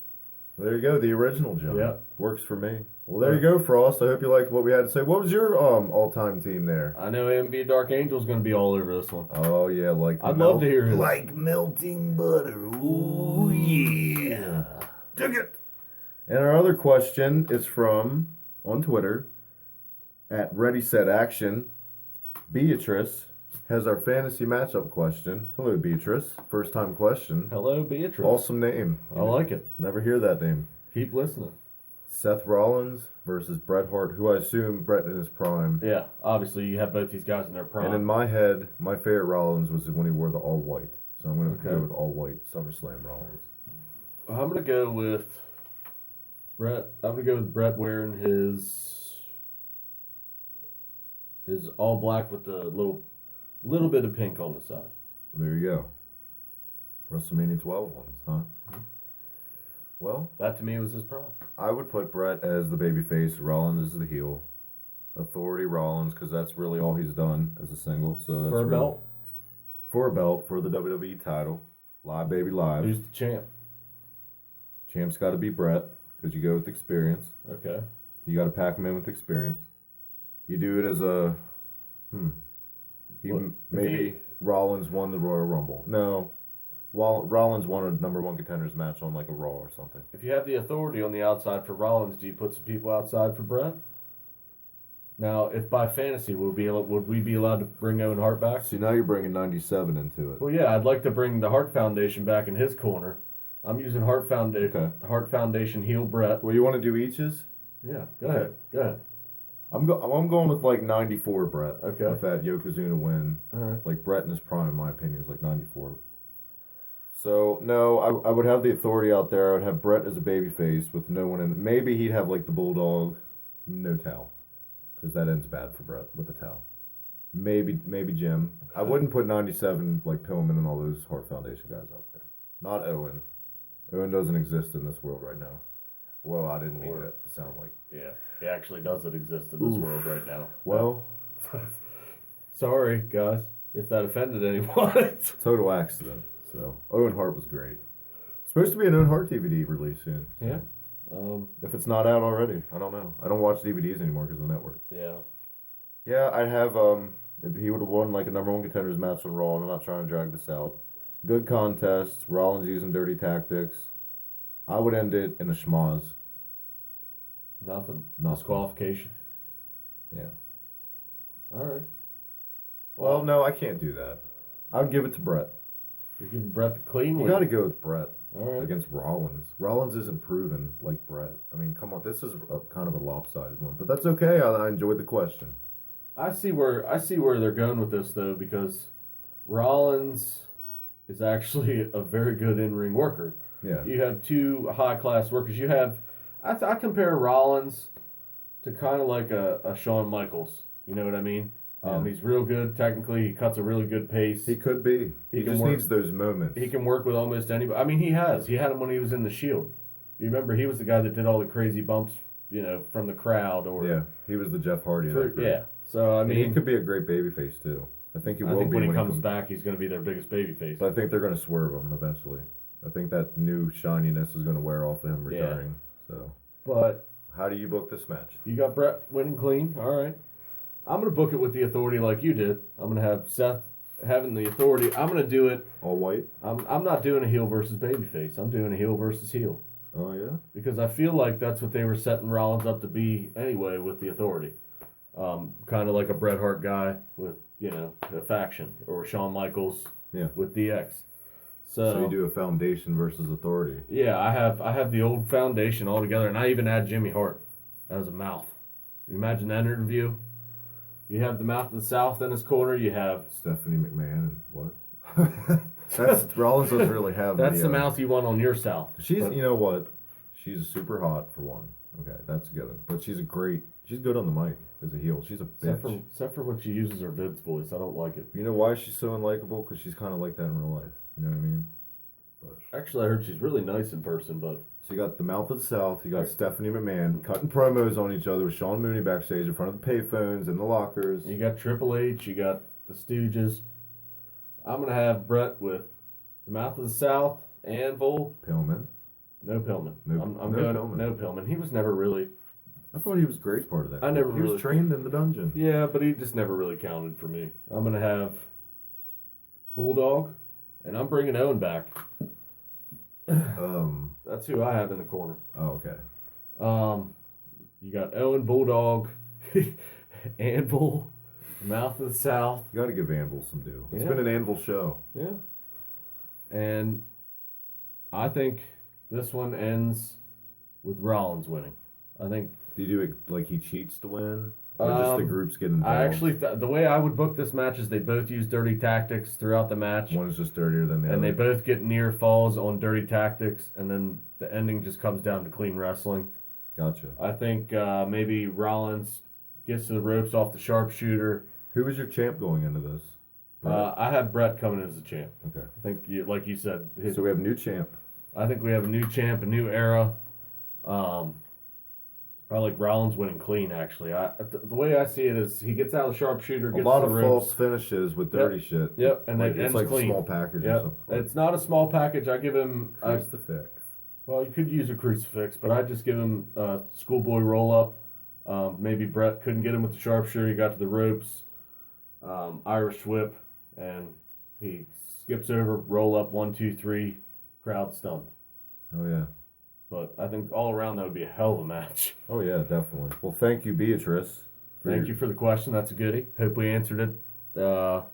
There you go, the original giant. Yeah. Works for me. Well, there you go, Frost. I hope you liked what we had to say. What was your all-time team there? I know MV Dark Angel's going to be all over this one. Oh yeah, like I'd love to hear his. like melting butter. Ooh yeah. Dig it. And our other question is from on Twitter at Ready Set Action. Beatrice has our fantasy matchup question. Hello, Beatrice. First time question. Hello, Beatrice. Awesome name. I like it. Never hear that name. Keep listening. Seth Rollins versus Bret Hart, who I assume Bret in his prime. Yeah, obviously you have both these guys in their prime. And in my head, my favorite Rollins was when he wore the all white. So I'm going to Okay. go with all white SummerSlam Rollins. I'm going to go with Brett. I'm going to go with Brett wearing his all black with the little bit of pink on the side. There you go. WrestleMania 12 ones, huh? Well, That to me was his prime. I would put Bret as the babyface. Rollins is the heel. Authority Rollins, because that's really all he's done as a single. So that's For a really- belt, For a belt, for the WWE title. Live, baby, live. who's the champ? Champ's got to be Bret, because you go with experience. Okay. So you got to pack him in with experience. You do it as a, What? maybe If Rollins won the Royal Rumble. No, While Rollins won a number one contenders match on like a Raw or something. If you have the authority on the outside for Rollins, do you put some people outside for Brett? Now, if by fantasy, would we be allowed to bring Owen Hart back? See, now you're bringing 97 into it. Well, yeah, I'd like to bring the Hart Foundation back in his corner. I'm using Hart Foundation heel Brett. Well, you want to do eaches? Yeah, go ahead. Go ahead. I'm going with like 94 Brett. Okay. With that Yokozuna win. All right. Like Brett in his prime, in my opinion, is like 94. So, no, I would have the authority out there. I would have Brett as a babyface with no one in. Maybe he'd have like the Bulldog, no towel. Because that ends bad for Brett with the towel. Maybe Jim. I wouldn't put 97 like Pillman and all those Hart Foundation guys out there. Not Owen. Owen doesn't exist in this world right now. Well, I didn't mean that to sound like. Yeah, he actually doesn't exist in this world right now. Well, sorry, guys, if that offended anyone. total accident. So, Owen Hart was great. Supposed to be an Owen Hart DVD release soon. Yeah. If it's not out already, I don't know. I don't watch DVDs anymore because of the network. Yeah. Yeah, I'd have, he would have won like a number one contenders match on Raw, and I'm not trying to drag this out. Good contests, Rollins using dirty tactics. I would end it in a schmoz. Nothing. Nothing. Disqualification. Yeah. All right. Well, no, I can't do that. I would give it to Brett. You're giving Brett the clean You win. got to go with Brett. All right. Against Rollins. Rollins isn't proven like Brett. I mean, come on, this is kind of a lopsided one, but that's okay. I enjoyed the question. I see where they're going with this though, because Rollins is actually a very good in-ring worker. Yeah. You have two high-class workers. You have, I compare Rollins to kind of like a Shawn Michaels. You know what I mean? Yeah. He's real good technically. He cuts a really good pace. He could be. He can just work. needs those moments. He can work with almost anybody. I mean, he has. He had him when he was in the Shield. You remember he was the guy that did all the crazy bumps, from the crowd or Yeah, he was the Jeff Hardy of that group. yeah. So I And mean, he could be a great babyface too. I think he will be when he comes comes back, he's going to be their biggest babyface. But I think they're going to swerve him eventually. I think that new shininess is going to wear off of him returning. So, But how do you book this match? you got Brett winning clean. All right. I'm going to book it with the authority like you did. I'm going to have Seth having the authority. I'm going to do it. All white? I'm not doing a heel versus babyface. I'm doing a heel versus heel. Oh yeah. Because I feel like that's what they were setting Rollins up to be anyway with the authority. Kind of like a Bret Hart guy with, a faction. Or Shawn Michaels Yeah. with DX. So you do a foundation versus authority. Yeah, I have the old foundation all together, and I even add Jimmy Hart as a mouth. You imagine that interview? You have the mouth of the South in his corner. You have Stephanie McMahon and what? That's Rollins doesn't really have. that's the mouth you want on your South. She's, But- you know what? She's super hot for one. Okay, that's good. But she's good on the mic as a heel. She's a bitch. Except for when she uses her Vince voice, I don't like it. You know why she's so unlikable? Because she's kind of like that in real life. You know what I mean? Actually, I heard she's really nice in person, but So you got the mouth of the South. You got Stephanie McMahon cutting promos on each other with Sean Mooney backstage in front of the payphones and the lockers. you got Triple H, you got the Stooges. I'm gonna have Brett with the mouth of the South, Anvil, Pillman. no Pillman. No- I'm no going Pillman. no Pillman. He was never really. I thought he was a great part of that. I never He really- was trained in the dungeon. Yeah, but he just never really counted for me. I'm gonna have Bulldog, and I'm bringing Owen back. That's who I have in the corner. Oh, okay. You got Owen, Bulldog, Anvil, Mouth of the South. You got to give Anvil some due. It's Yeah. been an Anvil show. Yeah. And I think this one ends with Rollins winning. I think. Do you do it like he cheats to win? Or just the groups get involved? I actually, the way I would book this match is they both use dirty tactics throughout the match. One is just dirtier than the other. And they both get near falls on dirty tactics, and then the ending just comes down to clean wrestling. Gotcha. I think maybe Rollins gets to the ropes off the sharpshooter. Who was your champ going into this? I have Brett coming as the champ. Okay. I think, like you said, So we have new champ. I think we have a new champ, a new era. I like Rollins winning clean, actually. The way I see it is he gets out of the sharpshooter, A gets lot to of the false ropes. finishes with dirty shit. Yep, and like, it it's ends like clean. a small package or Yep. something. It's not a small package. I give him... Crucifix. well, you could use a crucifix, but I just give him a schoolboy roll-up. Maybe Brett couldn't get him with the sharpshooter. He got to the ropes. Irish whip, and he skips over, roll up, 1, 2, 3, crowd stunned. Oh yeah. But I think all around that would be a hell of a match. Oh yeah, definitely. Well, thank you, Beatrice. Thank you for the question. That's a goodie. Hope we answered it to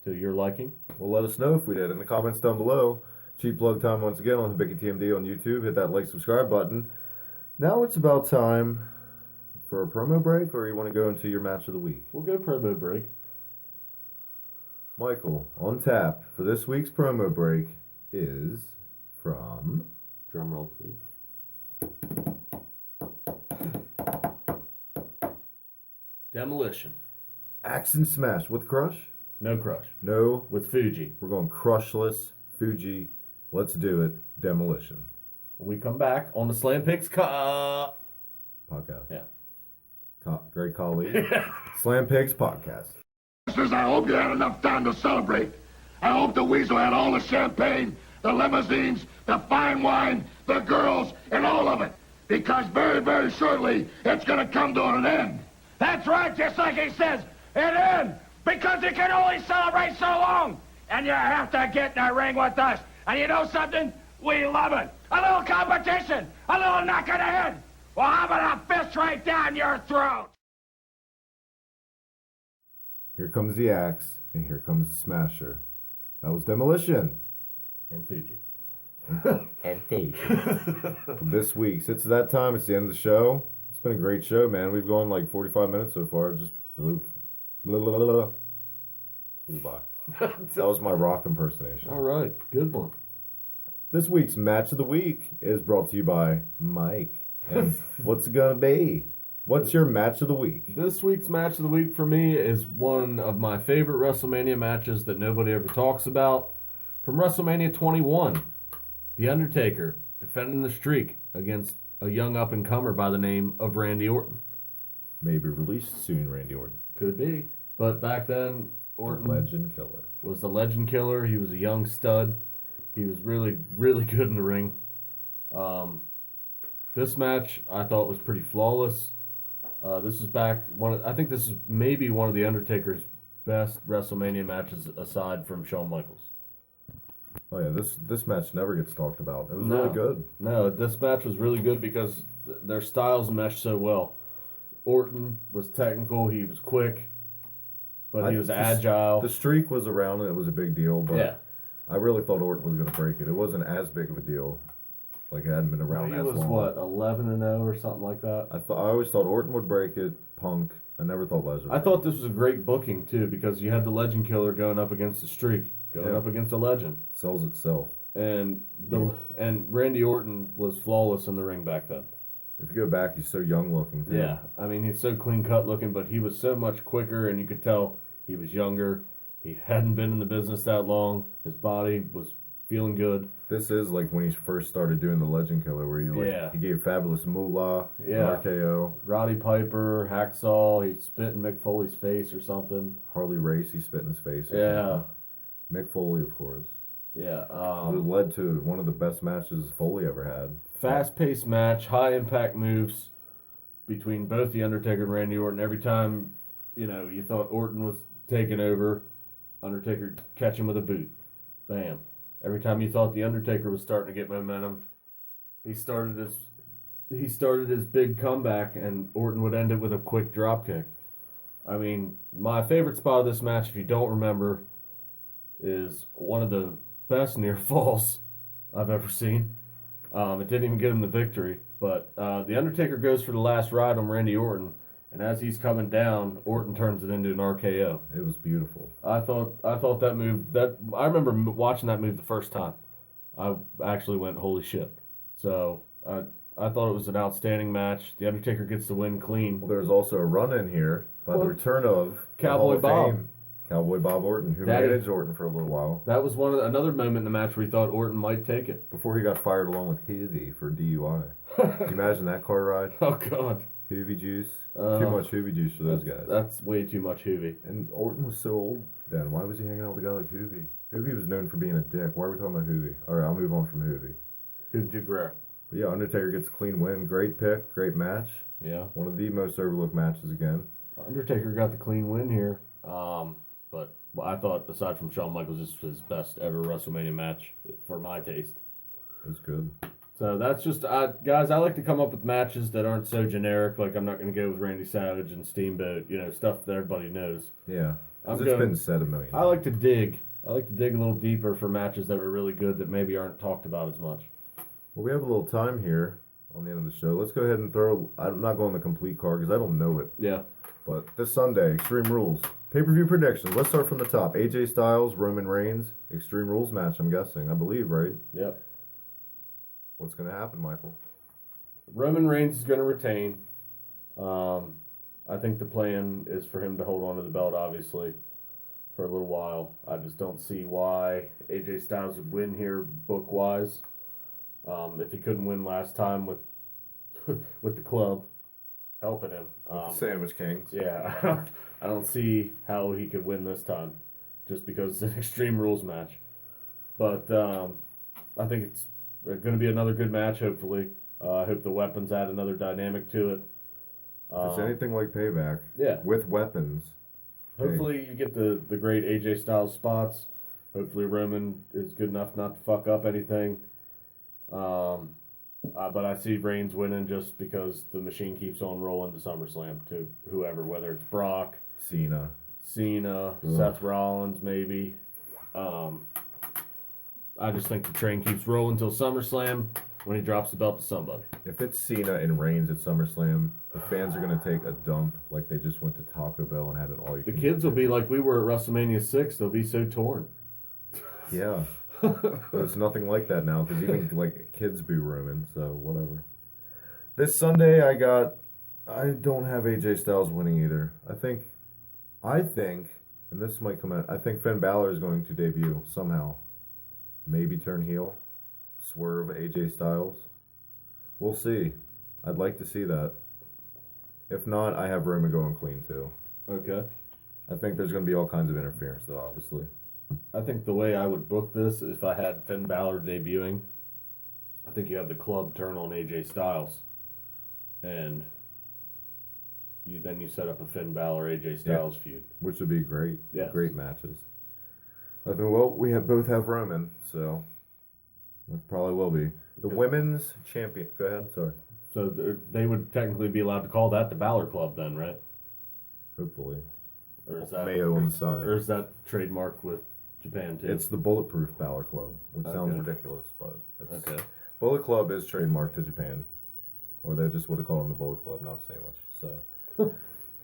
your liking. Well, let us know if we did in the comments down below. Cheap plug time once again on Hibiki TMD on YouTube. Hit that like, subscribe button. Now it's about time for a promo break, or you want to go into your match of the week? We'll go promo break. Michael, on tap for this week's promo break is from... Drum roll, please. Demolition. Axe and Smash with Crush? No Crush. No. With Fuji. We're going Crushless, Fuji. Let's do it. Demolition. When we come back on the Slam Picks Podcast. Yeah. Great colleague. Slam Pigs Podcast. Listeners, I hope you had enough time to celebrate. I hope the Weasel had all the champagne, the limousines, the fine wine, the girls, and all of it. Because very, very shortly, it's going to come to an end. That's right, just like he says, it in, because you can only celebrate so long. And you have to get in the ring with us. And you know something? We love it. A little competition, a little knock in the head. Well, how about a fist right down your throat? Here comes the Axe, and here comes the Smasher. That was Demolition. and Fuji. And Fuji. This week's, it's that time, it's the end of the show. It's been a great show, man. We've gone like 45 minutes so far. It just flew by. That was my rock impersonation. All right, good one. This week's match of the week is brought to you by Mike. And what's it gonna be? What's your match of the week? This week's match of the week for me is one of my favorite WrestleMania matches that nobody ever talks about. From WrestleMania 21, The Undertaker defending the streak against a young up-and-comer by the name of Randy Orton. Maybe released soon, Randy Orton. Could be. But back then, Orton Legend killer. was the legend killer. He was a young stud. He was really, really good in the ring. This match I thought was pretty flawless. This is back I think this is maybe one of the Undertaker's best WrestleMania matches aside from Shawn Michaels. Oh yeah, this match never gets talked about. It was No. really good. No, this match was really good because their styles meshed so well. Orton was technical, he was quick, but he was agile. The streak was around and it was a big deal, but Yeah. I really thought Orton was going to break it. It wasn't as big of a deal. Like it hadn't been around He as was long. what, 11-0 or something like that. I always thought Orton would break it. Punk. I never thought Lesnar. I thought this was a great booking too because you had the legend killer going up against the streak, going Yeah. up against a legend. Sells itself. And and Randy Orton was flawless in the ring back then. If you go back, he's so young looking too. Yeah, I mean he's so clean cut looking, but he was so much quicker, and you could tell he was younger. He hadn't been in the business that long. His body was feeling good. This is like when he first started doing the Legend Killer, where he gave Fabulous Moolah, Yeah. RKO, Roddy Piper, Hacksaw, he spit in Mick Foley's face or something. Harley Race, he spit in his face. or Yeah, something. Mick Foley, of course. yeah. It led to one of the best matches Foley ever had. Fast-paced match, high-impact moves between both the Undertaker and Randy Orton. Every time, you thought Orton was taking over, Undertaker catch him with a boot. Bam. Every time you thought the Undertaker was starting to get momentum, he started his big comeback, and Orton would end it with a quick drop kick. I mean, my favorite spot of this match, if you don't remember, is one of the best near falls I've ever seen. It didn't even get him the victory, but the Undertaker goes for the last ride on Randy Orton, and as he's coming down, Orton turns it into an RKO. It was beautiful. I thought that move, I remember watching that move the first time. I actually went, holy shit. So I thought it was an outstanding match. The Undertaker gets the win clean. Well, there's also a run-in here by the return of the Cowboy Hall of Bob. Fame, Cowboy Bob Orton, who Daddy. managed Orton for a little while That was another moment in the match where he thought Orton might take it. before he got fired along with Hoovy for DUI. Can you imagine that car ride? Oh God, Hoovy juice. Too much Hoovy juice for those guys. that's way too much Hoovy. And Orton was so old then. Why was he hanging out with a guy like Hoovy? Hoovy was known for being a dick. Why are we talking about Hoovy? All right, I'll move on from Hoovy. Hoovy Guerrero. But yeah, Undertaker gets a clean win. Great pick. Great match. Yeah. One of the most overlooked matches again. Undertaker got the clean win here. But Well, I thought, aside from Shawn Michaels, this was his best ever WrestleMania match for my taste. It was good. So that's just, guys, I like to come up with matches that aren't so generic. Like, I'm not going to go with Randy Savage and Steamboat, stuff that everybody knows. Yeah. 'Cause I'm it's going- been said a million I like to dig. I like to dig a little deeper for matches that are really good that maybe aren't talked about as much. Well, we have a little time here on the end of the show. Let's go ahead and throw. I'm not going the complete card because I don't know it. Yeah. But this Sunday, Extreme Rules. Pay-per-view predictions. Let's start from the top. AJ Styles, Roman Reigns, Extreme Rules match, I'm guessing. I believe, right? Yep. What's going to happen, Michael? Roman Reigns is going to retain. I think the plan is for him to hold on to the belt, obviously, for a little while. I just don't see why AJ Styles would win here book-wise. If he couldn't win last time with with the club helping him. Sandwich Kings. Yeah, I don't see how he could win this time, just because it's an Extreme Rules match. But I think it's going to be another good match, hopefully. I hope the weapons add another dynamic to it. If it's anything like Payback. Yeah. With weapons. Hopefully you get the great AJ Styles spots. Hopefully Roman is good enough not to fuck up anything. But I see Reigns winning just because the machine keeps on rolling to SummerSlam to whoever, whether it's Brock, Cena. Seth Rollins, maybe. I just think the train keeps rolling till SummerSlam when he drops the belt to somebody. If it's Cena and Reigns at SummerSlam, the fans are going to take a dump like they just went to Taco Bell and had an all-you-can-eat. The kids will be like we were at WrestleMania 6. They'll be so torn. Yeah. There's nothing like that now because even like kids boo Roman, so whatever. This Sunday I don't have AJ Styles winning either. I think, and this might come out, I think Finn Balor is going to debut somehow. Maybe turn heel. Swerve AJ Styles. We'll see. I'd like to see that. If not, I have Roman going clean too. Okay. I think there's going to be all kinds of interference though, obviously. I think the way I would book this, if I had Finn Balor debuting, I think you have the club turn on AJ Styles, and then you set up a Finn Balor AJ Styles feud, Which would be great. Yes. Great matches. I think, well, we both have Roman, so that probably will be. The women's champion. Go ahead, sorry. So they would technically be allowed to call that the Balor Club then, right? Hopefully. Or is that Mayo on the side. Or is that trademarked with Japan too? It's the Bulletproof Balor Club, which sounds Okay. ridiculous, but it's, Okay. Bullet Club is trademarked to Japan. Or they just would have called them the Bullet Club, not a sandwich. So,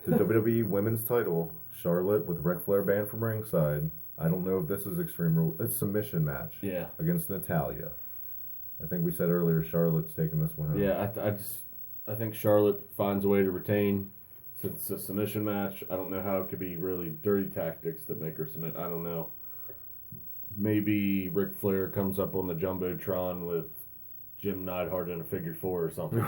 the WWE Women's title, Charlotte with Ric Flair banned from ringside. I don't know if this is Extreme Rules. It's submission match. Yeah. Against Natalya. I think we said earlier Charlotte's taking this one home. Yeah, I think Charlotte finds a way to retain. Since it's a submission match, I don't know how it could be really dirty tactics that make her submit. I don't know. Maybe Ric Flair comes up on the Jumbotron with Jim Neidhart in a figure four or something.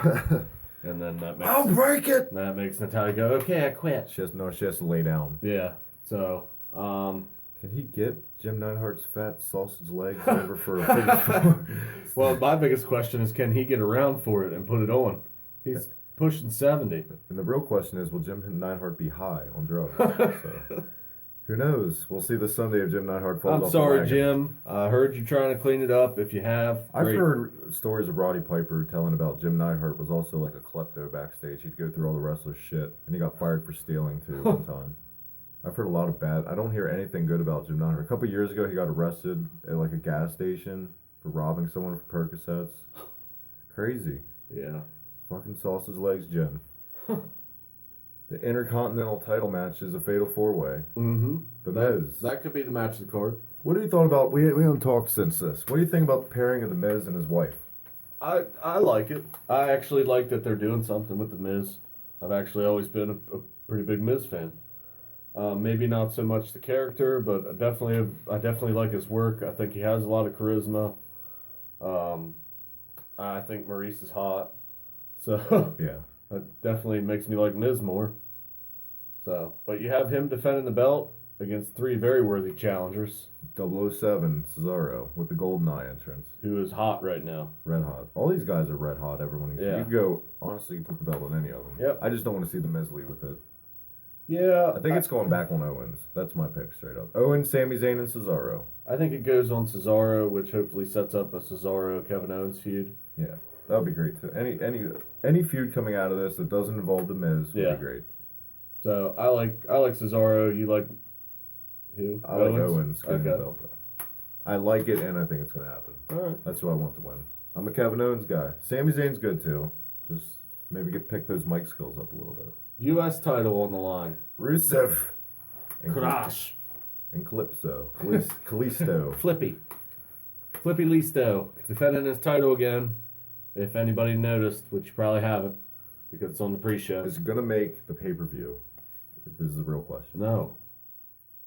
And then I'll break it! that makes Natalya go, okay, I quit. She has to lay down. Yeah, so, Can he get Jim Neidhart's fat sausage legs over for a figure four? well, my biggest question is, can he get around for it and put it on? He's pushing 70. And the real question is, will Jim Neidhart be high on drugs? So, who knows? We'll see this Sunday if Jim Neidhart falls off I'm sorry, the wagon. Jim. I heard you trying to clean it up. If you have, I've great. heard stories of Roddy Piper telling about Jim Neidhart was also like a klepto backstage. He'd go through all the wrestlers' shit, and he got fired for stealing too one time. I've heard a lot of bad. I don't hear anything good about Jim Neidhart. A couple years ago, he got arrested at like a gas station for robbing someone for Percocets. Crazy. Yeah. Fucking sausage legs, Jim. The Intercontinental title match is a fatal four-way. Mm-hmm. The Miz. That could be the match of the card. What have you thought about? We haven't talked since this. What do you think about the pairing of the Miz and his wife? I like it. I actually like that they're doing something with the Miz. I've actually always been a pretty big Miz fan. Maybe not so much the character, but I definitely like his work. I think he has a lot of charisma. I think Maurice is hot, so Yeah. that definitely makes me like Miz more. So, but you have him defending the belt against three very worthy challengers, 007 Cesaro with the golden eye entrance. who is hot right now. Red hot. All these guys are red hot. Everyone. Yeah. You could go, honestly, you put the belt on any of them. Yep. I just don't want to see the Miz lead with it. Yeah, I think it's going back on Owens. That's my pick straight up. Owens, Sami Zayn, and Cesaro. I think it goes on Cesaro, which hopefully sets up a Cesaro Kevin Owens feud. Yeah, that would be great too. Any feud coming out of this that doesn't involve the Miz would Yeah. be great. So I like Cesaro. You like who? I like Owens getting the Okay. belt. I like it, and I think it's going to happen. All right. That's who I want to win. I'm a Kevin Owens guy. Sami Zayn's good too. Just maybe pick those mic skills up a little bit. U.S. title on the line. Rusev. And Crash. And Calypso. Kalisto. Flippy Listo defending his title again. If anybody noticed, which you probably haven't, because it's on the pre-show. Is it going to make the pay-per-view? This is a real question. No.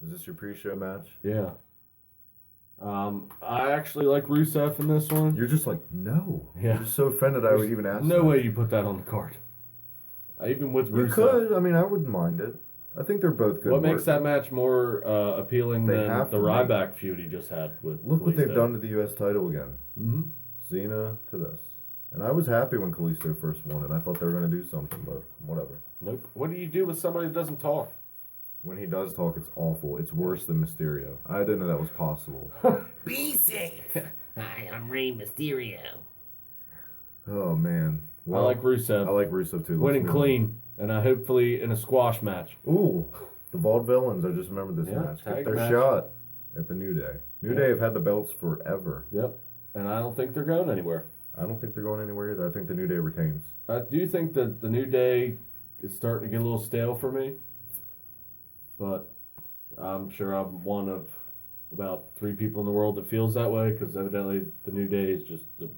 Is this your pre-show match? Yeah. I actually like Rusev in this one. You're just like, no. Yeah. You're so offended I would even ask No that. way you put that on the card. Even with You Rusev. could. I mean, I wouldn't mind it. I think they're both good. What makes work. that match more appealing They than have the to make- Ryback feud he just had with Look what they've Kalisto? done to the U.S. title again. Mm-hmm. Cena to this. And I was happy when Kalisto first won, and I thought they were going to do something, but whatever. Nope. What do you do with somebody that doesn't talk? When he does talk, it's awful. It's worse than Mysterio. I didn't know that was possible. Be safe. Hi, I'm Rey Mysterio. Oh, man. I like Rusev. I like Rusev, too. Let's Winning move on. clean, and hopefully in a squash match. Ooh, the Vaudevillains. I just remembered this Yeah, match. tag Get their match. shot at the New Day. New Yeah. Day have had the belts forever. Yep. And I don't think they're going anywhere. I don't think they're going anywhere either. I think the New Day retains. I do think that the New Day is starting to get a little stale for me. But I'm sure I'm one of about 3 people in the world that feels that way, because evidently the New Day is just the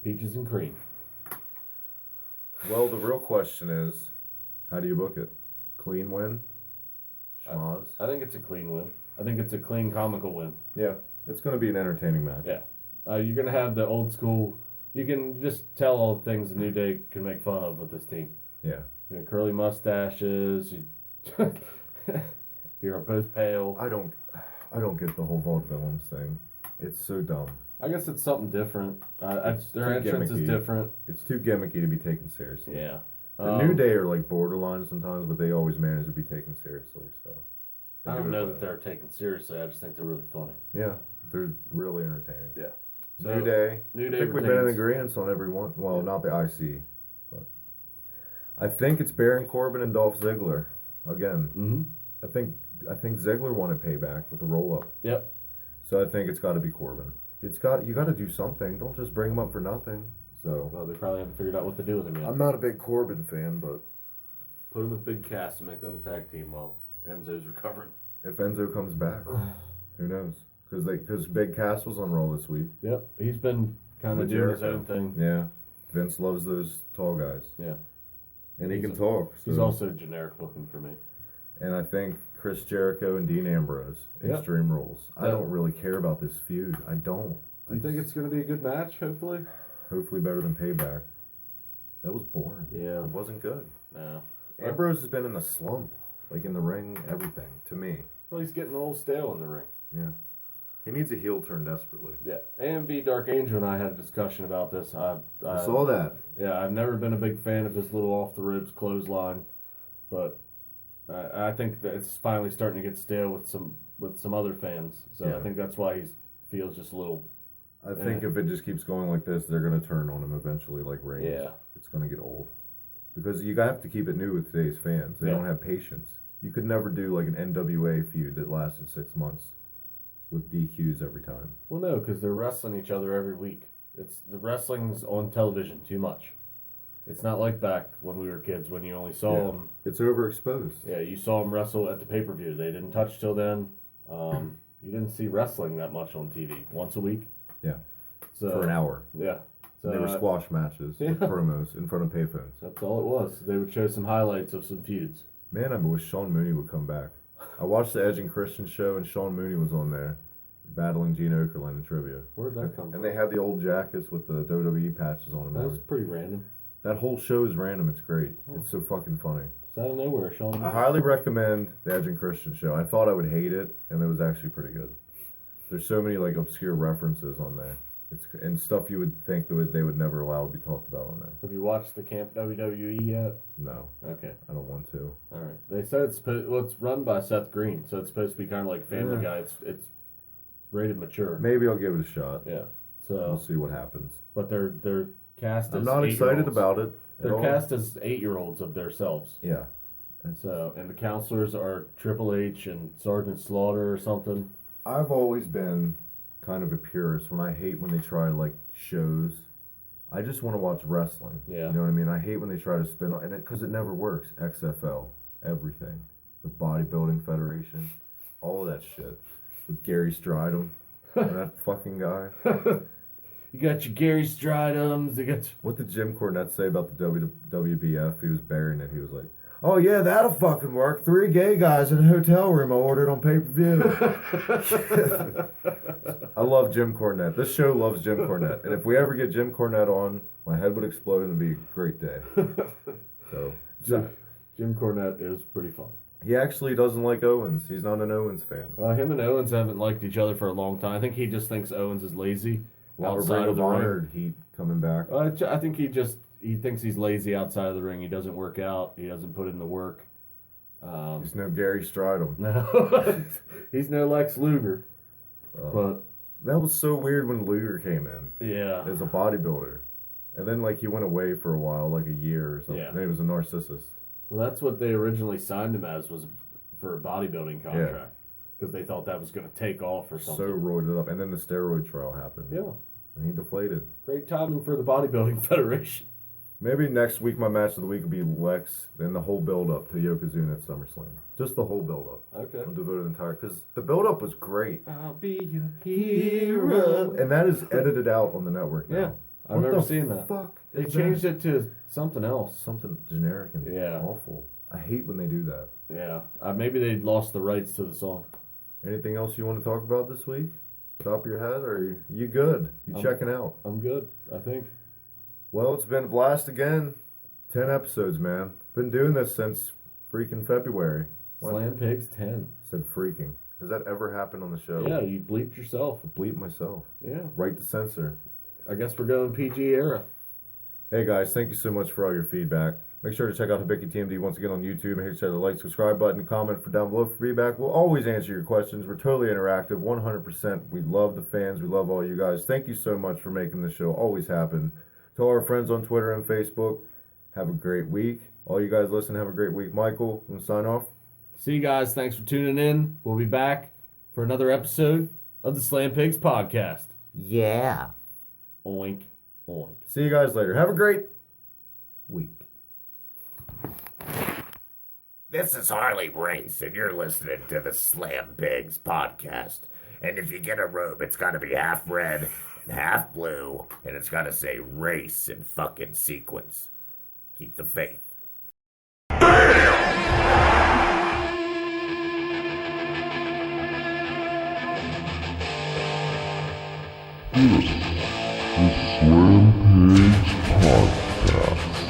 peaches and cream. Well, the real question is, how do you book it? Clean win? Schmaz? I think it's a clean win. I think it's a clean comical win. Yeah, it's going to be an entertaining match. Yeah. You're going to have the old school. You can just tell all the things the New Day can make fun of with this team. Yeah. You know, curly mustaches. You're both pale. I don't get the whole Vaudevillains thing. It's so dumb. I guess it's something different. Their too entrance is gimmicky. different. It's too gimmicky to be taken seriously. Yeah. The New Day are like borderline sometimes, but they always manage to be taken seriously. So they I do don't it know well. that they're taken seriously. I just think they're really funny. Yeah, they're really entertaining. Yeah. New Day. New I Day think we've been in retains. agreement on every one. Well, not the IC, but I think it's Baron Corbin and Dolph Ziggler again. Mm-hmm. I think Ziggler wanted payback with the roll up. Yep. So I think it's got to be Corbin. You got to do something. Don't just bring him up for nothing. So Well, they probably haven't figured out what to do with him yet. I'm not a big Corbin fan, but Put him with Big Cass and make them a tag team while Enzo's recovering. if Enzo comes back, who knows? Because Big Cass was on Raw this week. Yep. He's been kind of With doing his Jericho. own thing. Yeah, Vince loves those tall guys, Yeah. and he He's can a- talk. He's so- also generic looking for me. And I think Chris Jericho and Dean Ambrose, Yep. Extreme Rules. I Yeah. don't really care about this feud. I don't. Do you think it's going to be a good match, hopefully? Hopefully better than Payback. That was boring. Yeah. It wasn't good. No. Ambrose has been in a slump, like in the ring, everything, to me. Well, he's getting a little stale in the ring. Yeah. He needs a heel turn desperately. Yeah. AMV Dark Angel and I had a discussion about this. I saw that. Yeah, I've never been a big fan of his little off the ropes clothesline, but I think that it's finally starting to get stale with some other fans. So Yeah. I think that's why he feels just a little. I think if it just keeps going like this, they're going to turn on him eventually, like Reigns. Yeah. It's going to get old. Because you have to keep it new with today's fans. They Yeah. don't have patience. You could never do like an NWA feud that lasted 6 months with DQs every time. Well, no, because they're wrestling each other every week. It's the wrestling's on television too much. It's not like back when we were kids when you only saw Yeah. them. It's overexposed. Yeah, you saw them wrestle at the pay-per-view. They didn't touch till then. You didn't see wrestling that much on TV. Once a week. Yeah. So, For an hour. Yeah. So They were squash matches with yeah. promos in front of payphones. That's all it was. They would show some highlights of some feuds. Man, I wish Sean Mooney would come back. I watched the Edge and Christian show, and Sean Mooney was on there battling Gene Okerlund in trivia. Where'd that come from? And they had the old jackets with the WWE patches on them. That was pretty random. That whole show is random. It's great. It's so fucking funny. It's out of nowhere, Sean. I highly recommend the Edge and Christian show. I thought I would hate it, and it was actually pretty good. There's so many like obscure references on there. And stuff you would think that they would never allow to be talked about on there. Have you watched the Camp WWE yet? No, Okay. I don't want to. All right. They said it's run by Seth Green, so it's supposed to be kind of like Family Guy. It's rated mature. Maybe I'll give it a shot. Yeah. We'll So, see what happens. but they're cast as I'm not excited 8-year-olds. about it. at They're all. cast as 8-year-olds of themselves. Yeah. So, and the counselors are Triple H and Sergeant Slaughter or something. I've always been kind of a purist when I hate when they try like shows. I just want to watch wrestling. Yeah. You know what I mean? I hate when they try to spin on, and because it never works. XFL, everything, the Bodybuilding Federation, all of that shit with Gary Stridham, that fucking guy. You got your Gary Stridhams. You got What did Jim Cornette say about the WBF? He was burying it. He was like, "Oh yeah, that'll fucking work. 3 gay guys in a hotel room I ordered on pay-per-view." I love Jim Cornette. This show loves Jim Cornette. And if we ever get Jim Cornette on, my head would explode and it'd be a great day. So Jim Cornette is pretty funny. he actually doesn't like Owens. He's not an Owens fan. Him and Owens haven't liked each other for a long time. I think he just thinks Owens is lazy outside Ring of the ring. Honor Heat coming back. I think he thinks he's lazy outside of the ring. He doesn't work out. He doesn't put in the work. He's no Gary Stridham. No, he's no Lex Luger. But That was so weird when Luger came in yeah, as a bodybuilder. And then like he went away for a while, like a year or something. Yeah. Then he was a narcissist. well, that's what they originally signed him as, was for a bodybuilding contract, because they thought that was going to take off or something. So roided up. And then the steroid trial happened. Yeah, And he deflated. great timing for the bodybuilding federation. Maybe next week my match of the week will be Lex, then the whole build up to Yokozuna at SummerSlam. Just the whole build up. Okay. I'm devoted entire because the build up was great. I'll be your hero. And that is edited out on the network now. Yeah, I've What never the seen that. Fuck They is changed that? it to something else. Something generic and Yeah. awful. I hate when they do that. Yeah, maybe they lost the rights to the song. Anything else you want to talk about this week? Top of your head, or you good? You checking out? I'm good, I think. Well, it's been a blast again. 10 episodes, man. Been doing this since freaking February. What? Slam Pigs 10. Said freaking. Has that ever happened on the show? Yeah, you bleeped yourself. Bleep myself. Yeah, Right to censor. I guess we're going PG era. Hey guys, thank you so much for all your feedback. Make sure to check out Hibiki TMD once again on YouTube and hit the like, subscribe button, and comment for down below for feedback. We'll always answer your questions. We're totally interactive, 100%. We love the fans. We love all you guys. Thank you so much for making this show always happen. To all our friends on Twitter and Facebook, have a great week. All you guys listen, have a great week. Michael, want to sign off? See you guys. Thanks for tuning in. We'll be back for another episode of the Slam Pigs podcast. Yeah. Oink, oink. See you guys later. Have a great week. This is Harley Race, and you're listening to the Slam Pigs podcast. And if you get a robe, it's got to be half red and half blue, and it's got to say race in fucking sequence. Keep the faith. This is Slam Pigs Podcast.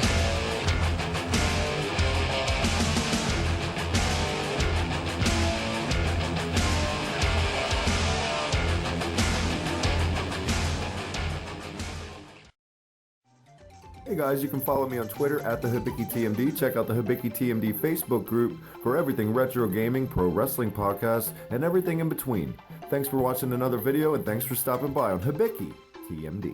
Hey guys, you can follow me on Twitter at the Hibiki TMD. Check out the Hibiki TMD Facebook group for everything retro gaming, pro wrestling podcasts, and everything in between. Thanks for watching another video, and thanks for stopping by on Hibiki TMD.